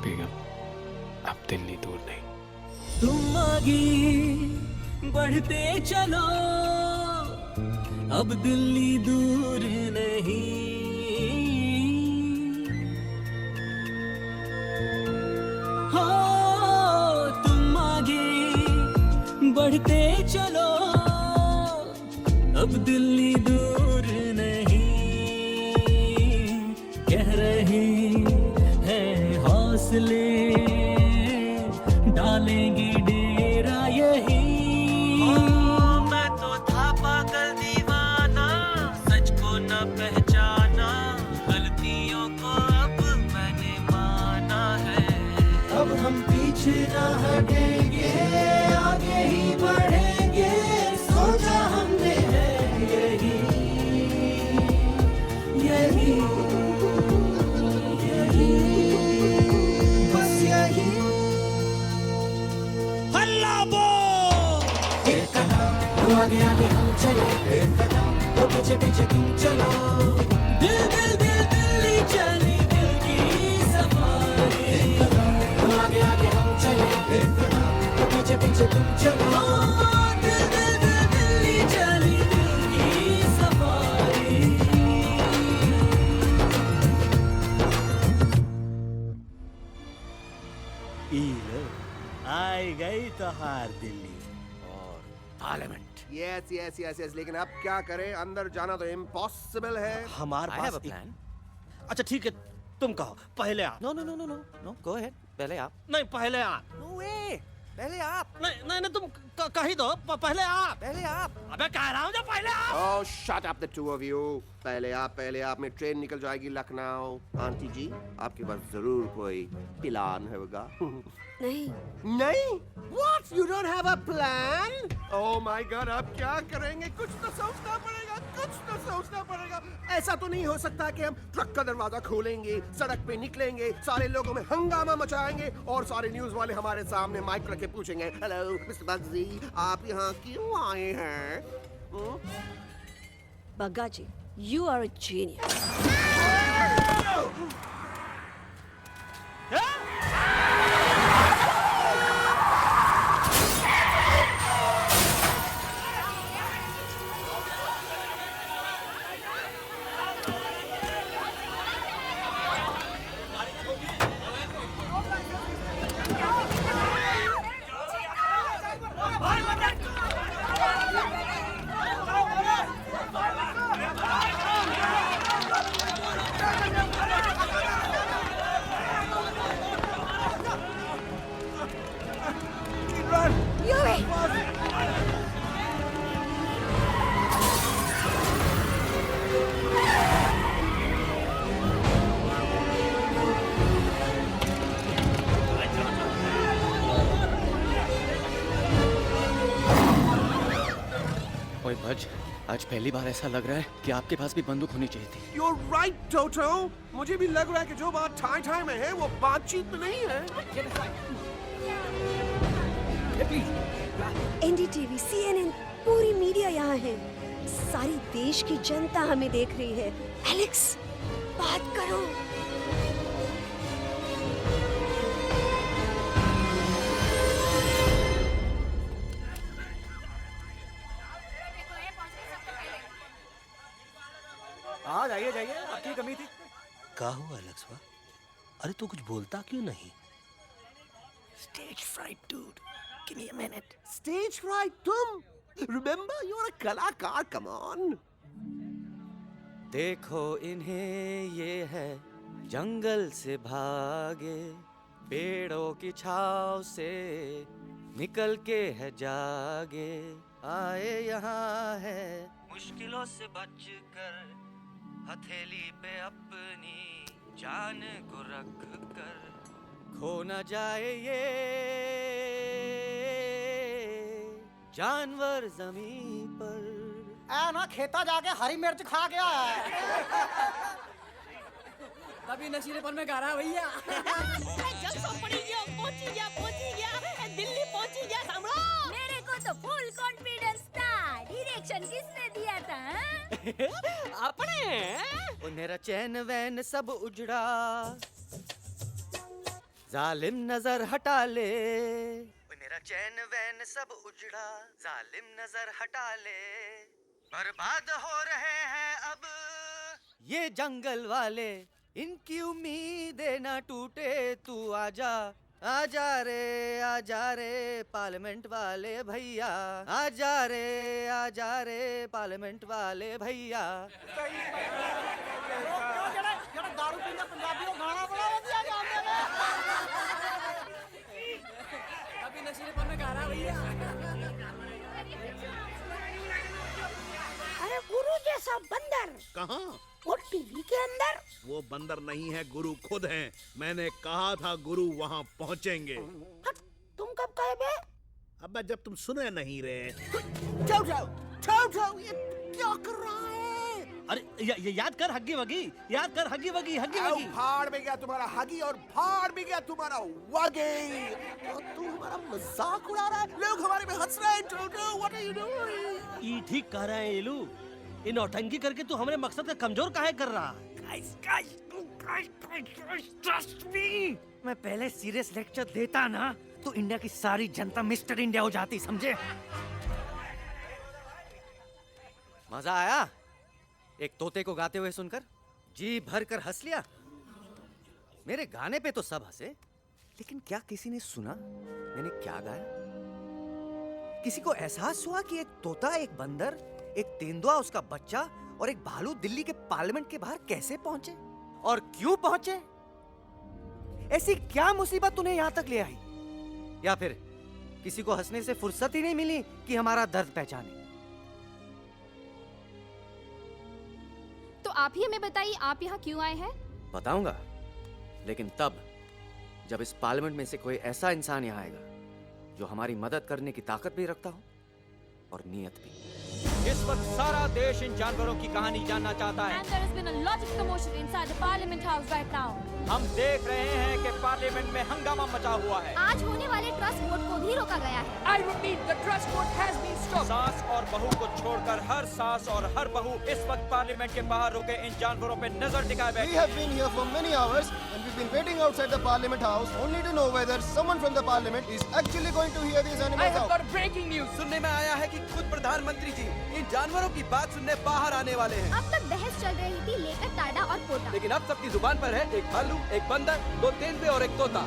[SPEAKER 5] बेगम, अब दिल्ली दूर नहीं।
[SPEAKER 13] तुम आगे बढ़ते चलो, अब दिल्ली दूर नहीं। हो तुम आगे बढ़ते चलो, अब दिल्ली दूर नहीं। कह रहे हैं हौसले, डालेंगे डेरा यही। मैं तो था पागल दीवाना, सच को न पहचाना, गलतियों को अब मैंने माना है। अब हम पीछे न हटेंगे, आगे ही बढ़ेंगे, सोचा हमने है यही यही बस यही। हल्ला बोल, एक कदम तो आगे आगे हम चले, एक कदम तो पीछे पीछे तुम चलो। दिल दिल दिल दिल्ली चली, दिल की सफारी। पीछे तुम चलो दिल दिल दिल दिल्ली चली दिल की सफारी
[SPEAKER 17] आई गई तो हार दिल्ली
[SPEAKER 8] और parliament. Yes yes yes yes, लेकिन अब क्या करें, अंदर जाना तो इम्पॉसिबल है।
[SPEAKER 17] हमारे
[SPEAKER 21] I have
[SPEAKER 17] pass
[SPEAKER 21] a plan.
[SPEAKER 17] अच्छा ठीक है, तुम कहो पहले आप।
[SPEAKER 21] No no no no no no, go ahead, पहले आप।
[SPEAKER 17] नहीं पहले आप।
[SPEAKER 21] नो वे, पहले आप।
[SPEAKER 17] नहीं नहीं नहीं, तुम कह ही दो, पहले आप।
[SPEAKER 21] पहले आप।
[SPEAKER 17] अबे कह रहा हूँ जो पहले आप।
[SPEAKER 8] Oh, shut up the two of you. पहले आप में ट्रेन निकल जाएगी लखनऊ। आंटी जी, आपके पास जरूर कोई प्लान होगा।
[SPEAKER 19] नहीं।
[SPEAKER 8] नहीं? What? You don't have a plan? Oh my God, अब क्या करेंगे? कुछ तो सोचना पड़ेगा, कुछ तो सोचना पड़ेगा। ऐसा तो नहीं हो सकता कि हम ट्रक का दरवाजा खोलेंगे, सड़क पे निकलेंगे, सारे लोगों में हंगामा मचाएंगे और सारे न्यूज वाले हमारे सामने माइक रख के पूछेंगे, हेलो मिस्टर बग्जी, आप यहाँ क्यों आए हैं?
[SPEAKER 19] बग्गा जी, you are a genius.
[SPEAKER 21] ओए भज, आज पहली बार ऐसा लग रहा है कि आपके पास भी बंदूक होनी चाहिए थी।
[SPEAKER 8] You're right, Toto. मुझे भी लग रहा है कि जो बात ठाई ठाई में है वो बातचीत में नहीं है।
[SPEAKER 19] NDTV, CNN, पूरी मीडिया यहाँ है। सारी देश की जनता हमें देख रही है। एलेक्स, बात करो।
[SPEAKER 12] हाँ जाइए जाइए, आपकी कमी थी।
[SPEAKER 17] क्या हुआ लक्ष्मा? अरे तू कुछ बोलता क्यों नहीं?
[SPEAKER 8] Stage fright, dude. Give me a minute. Stage fright, तुम? Remember, you're a कलाकार. Come on.
[SPEAKER 21] देखो इन्हें, ये है जंगल से भागे, पेड़ों की छाव से निकल के है जागे, आए यहाँ है मुश्किलों से बचकर, हथेली पे अपनी जान को रख कर, खो न जाए ये जानवर जमीन पर।
[SPEAKER 12] ना खेता जाके हरी मिर्च खा गया है।
[SPEAKER 11] कभी नशीलेपन में गा रहा भैया। पहुंची गया, दिल्ली पहुंची गया, सामड़ो।
[SPEAKER 18] मेरे को तो फुल कॉन्फिडेंस था। डायरेक्शन किसने दिया था?
[SPEAKER 11] अपने।
[SPEAKER 21] मेरा चैन वैन सब उजड़ा, जालिम नजर हटा ले। मेरा चैन वैन सब उजड़ा, जालिम नजर हटा ले, बर्बाद हो रहे हैं अब ये जंगल वाले, इनकी उम्मीदें ना टूटे, तू आजा आजा रे पार्लियामेंट वाले भैया, आजा रे पार्लियामेंट वाले भैया।
[SPEAKER 11] दारू पीना पंजाबी को गाना बड़ा दिया जाने में। कभी नशीलेपन में गा रहा भैया। अरे गुरु जैसा बंदर
[SPEAKER 10] कहाँ?
[SPEAKER 11] वो टीवी के अंदर।
[SPEAKER 10] वो बंदर नहीं है, गुरु खुद हैं। मैंने कहा था गुरु वहाँ पहुँचेंगे।
[SPEAKER 11] तुम कब कहे बे?
[SPEAKER 10] अबे जब तुम सुने नहीं रहे।
[SPEAKER 8] जाओ, ये क्या कर रहा है?
[SPEAKER 17] अरे याद कर हग्गी वगी, याद कर हग्गी वगी, हग्गी वगी।
[SPEAKER 8] भाड़ में गया तुम्हारा हगी और भाड़ में गया तुम्हारा वगी। तू हमारा मजाक उड़ा रहा है, लोग हमारे में हंस रहे हैं। टोटो, व्हाट आर यू डूइंग?
[SPEAKER 17] ये ठीक कह रहे हैं येलू, इन नौटंकी करके तू हमारे मकसद का कमजोर काहे कर रहा है?
[SPEAKER 12] ट्रस्ट मी, मैं पहले सीरियस लेक्चर देता ना तो इंडिया की सारी जनता मिस्टर इंडिया हो जाती, समझे? मजा आया एक तोते को गाते हुए सुनकर? जी भर कर हंस लिया? मेरे गाने पे तो सब हंसे, लेकिन क्या किसी ने सुना मैंने क्या गाया? किसी को एहसास हुआ कि एक तोता, एक बंदर, एक तेंदुआ, उसका बच्चा और एक भालू दिल्ली के पार्लियामेंट के बाहर कैसे पहुंचे और क्यों पहुंचे? ऐसी क्या मुसीबत उन्हें यहां तक ले आई? या फिर किसी को हंसने से फुर्सत ही नहीं मिली कि हमारा दर्द पहचाने?
[SPEAKER 6] तो आप ही हमें बताइए, आप यहाँ क्यों आए हैं?
[SPEAKER 21] बताऊंगा, लेकिन तब जब इस पार्लियामेंट में से कोई ऐसा इंसान यहाँ आएगा जो हमारी मदद करने की ताकत भी रखता हो और नीयत भी।
[SPEAKER 14] इस वक्त सारा देश इन जानवरों की कहानी जानना चाहता है।
[SPEAKER 6] And there has been a lot of commotion inside the Parliament House right now.
[SPEAKER 14] हम देख रहे हैं कि पार्लियामेंट में हंगामा मचा हुआ है।
[SPEAKER 6] आज होने वाले ट्रस्ट वोट को भी रोका गया है।
[SPEAKER 14] I repeat, the trust vote has been stopped. सास और बहू को छोड़कर हर सास और हर बहू इस वक्त पार्लियामेंट के बाहर रुके इन जानवरों पे नजर टिकाए बैठे।
[SPEAKER 22] We have been here for many hours and we've been waiting outside the Parliament House only to know whether someone from the Parliament is actually going to hear these animals out.
[SPEAKER 14] I have got breaking news. सुनने में आया है कि खुद प्रधानमंत्री जी इन जानवरों की बात सुनने बाहर आने वाले हैं।
[SPEAKER 6] अब तक बहस चल रही थी लेकर टाडा और पोटा,
[SPEAKER 14] लेकिन अब सबकी जुबान पर है एक भालू, एक बंदर, दो तेंदुए और एक तोता।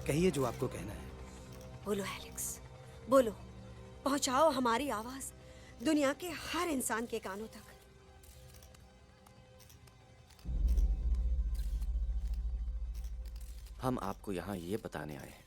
[SPEAKER 12] कहिए जो आपको कहना है।
[SPEAKER 19] बोलो एलेक्स, बोलो, पहुंचाओ हमारी आवाज दुनिया के हर इंसान के कानों तक।
[SPEAKER 21] हम आपको यहाँ ये बताने आए हैं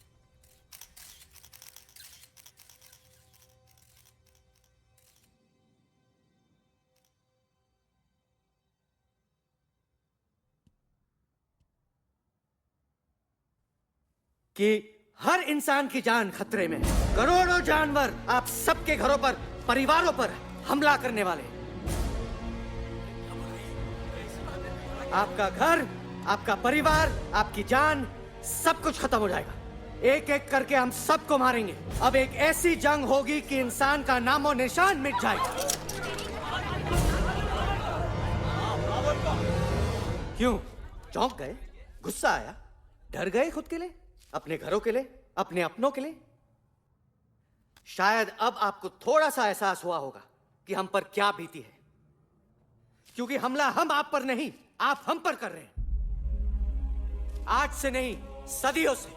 [SPEAKER 12] कि हर इंसान की जान खतरे में है। करोड़ों जानवर आप सबके घरों पर, परिवारों पर हमला करने वाले हैं। आपका घर, आपका परिवार, आपकी जान, सब कुछ खत्म हो जाएगा। एक एक करके हम सबको मारेंगे। अब एक ऐसी जंग होगी कि इंसान का नामो निशान मिट जाएगा। क्यों चौंक गए? गुस्सा आया? डर गए खुद के लिए, अपने घरों के लिए, अपने अपनों के लिए? शायद अब आपको थोड़ा सा एहसास हुआ होगा कि हम पर क्या बीती है, क्योंकि हमला हम आप पर नहीं, आप हम पर कर रहे हैं। आज से नहीं, सदियों से,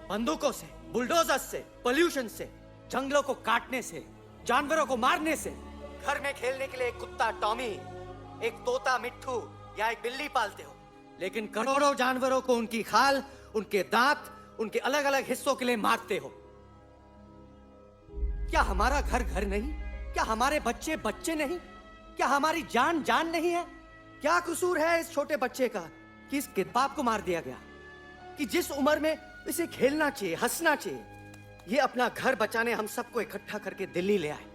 [SPEAKER 12] बंदूकों से, बुलडोजर से, पोल्यूशन से, जंगलों को काटने से, जानवरों को मारने से। घर में खेलने के लिए एक कुत्ता टॉमी, एक तोता मिट्ठू या एक बिल्ली पालते हो, लेकिन करोड़ों जानवरों को उनकी खाल, उनके दांत, उनके अलग अलग हिस्सों के लिए मारते हो। क्या हमारा घर घर नहीं? क्या हमारे बच्चे बच्चे नहीं? क्या हमारी जान जान नहीं है? क्या कसूर है इस छोटे बच्चे का कि इस बाप को मार दिया गया, कि जिस उम्र में इसे खेलना चाहिए, हंसना चाहिए? ये अपना घर बचाने हम सबको इकट्ठा करके दिल्ली ले आए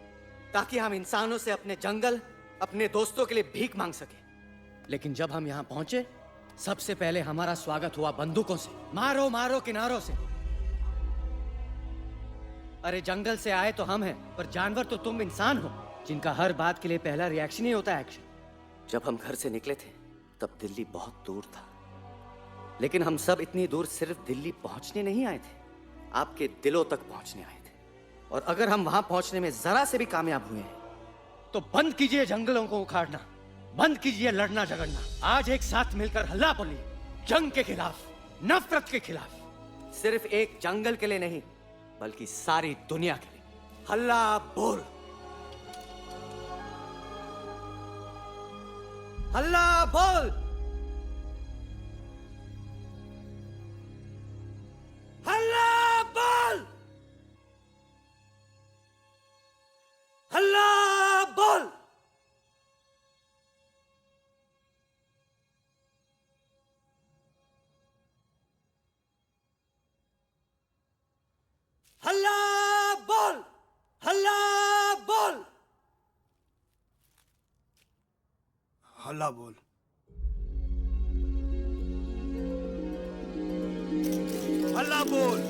[SPEAKER 12] ताकि हम इंसानों से अपने जंगल, अपने दोस्तों के लिए भीख मांग सके। लेकिन जब हम यहाँ पहुंचे, सबसे पहले हमारा स्वागत हुआ बंदूकों से। मारो मारो किनारों से। अरे जंगल से आए तो हम हैं, पर जानवर तो तुम इंसान हो, जिनका हर बात के लिए पहला रिएक्शन ही होता है एक्शन।
[SPEAKER 21] जब हम घर से निकले थे तब दिल्ली बहुत दूर था, लेकिन हम सब इतनी दूर सिर्फ दिल्ली पहुंचने नहीं आए थे, आपके दिलों तक पहुंचने आए थे। और अगर हम वहां पहुंचने में जरा से भी कामयाब हुए हैं
[SPEAKER 12] तो बंद कीजिए जंगलों को उखाड़ना, बंद कीजिए लड़ना झगड़ना। आज एक साथ मिलकर हल्ला बोलिए, जंग के खिलाफ, नफरत के खिलाफ। सिर्फ एक जंगल के लिए नहीं, बल्कि सारी दुनिया के लिए। हल्ला बोल, हल्ला बोल, हल्ला बोल, हल्ला बोल। हल्ला बोल, हल्ला
[SPEAKER 22] हल्ला बोल। हल्ला बोल।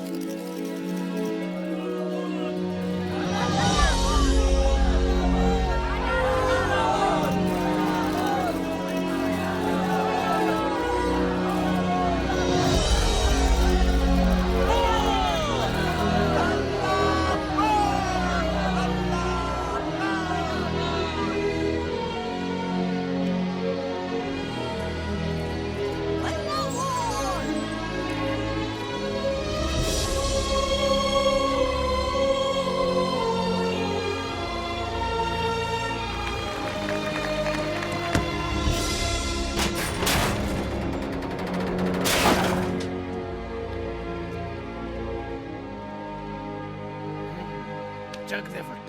[SPEAKER 12] जग दे फट।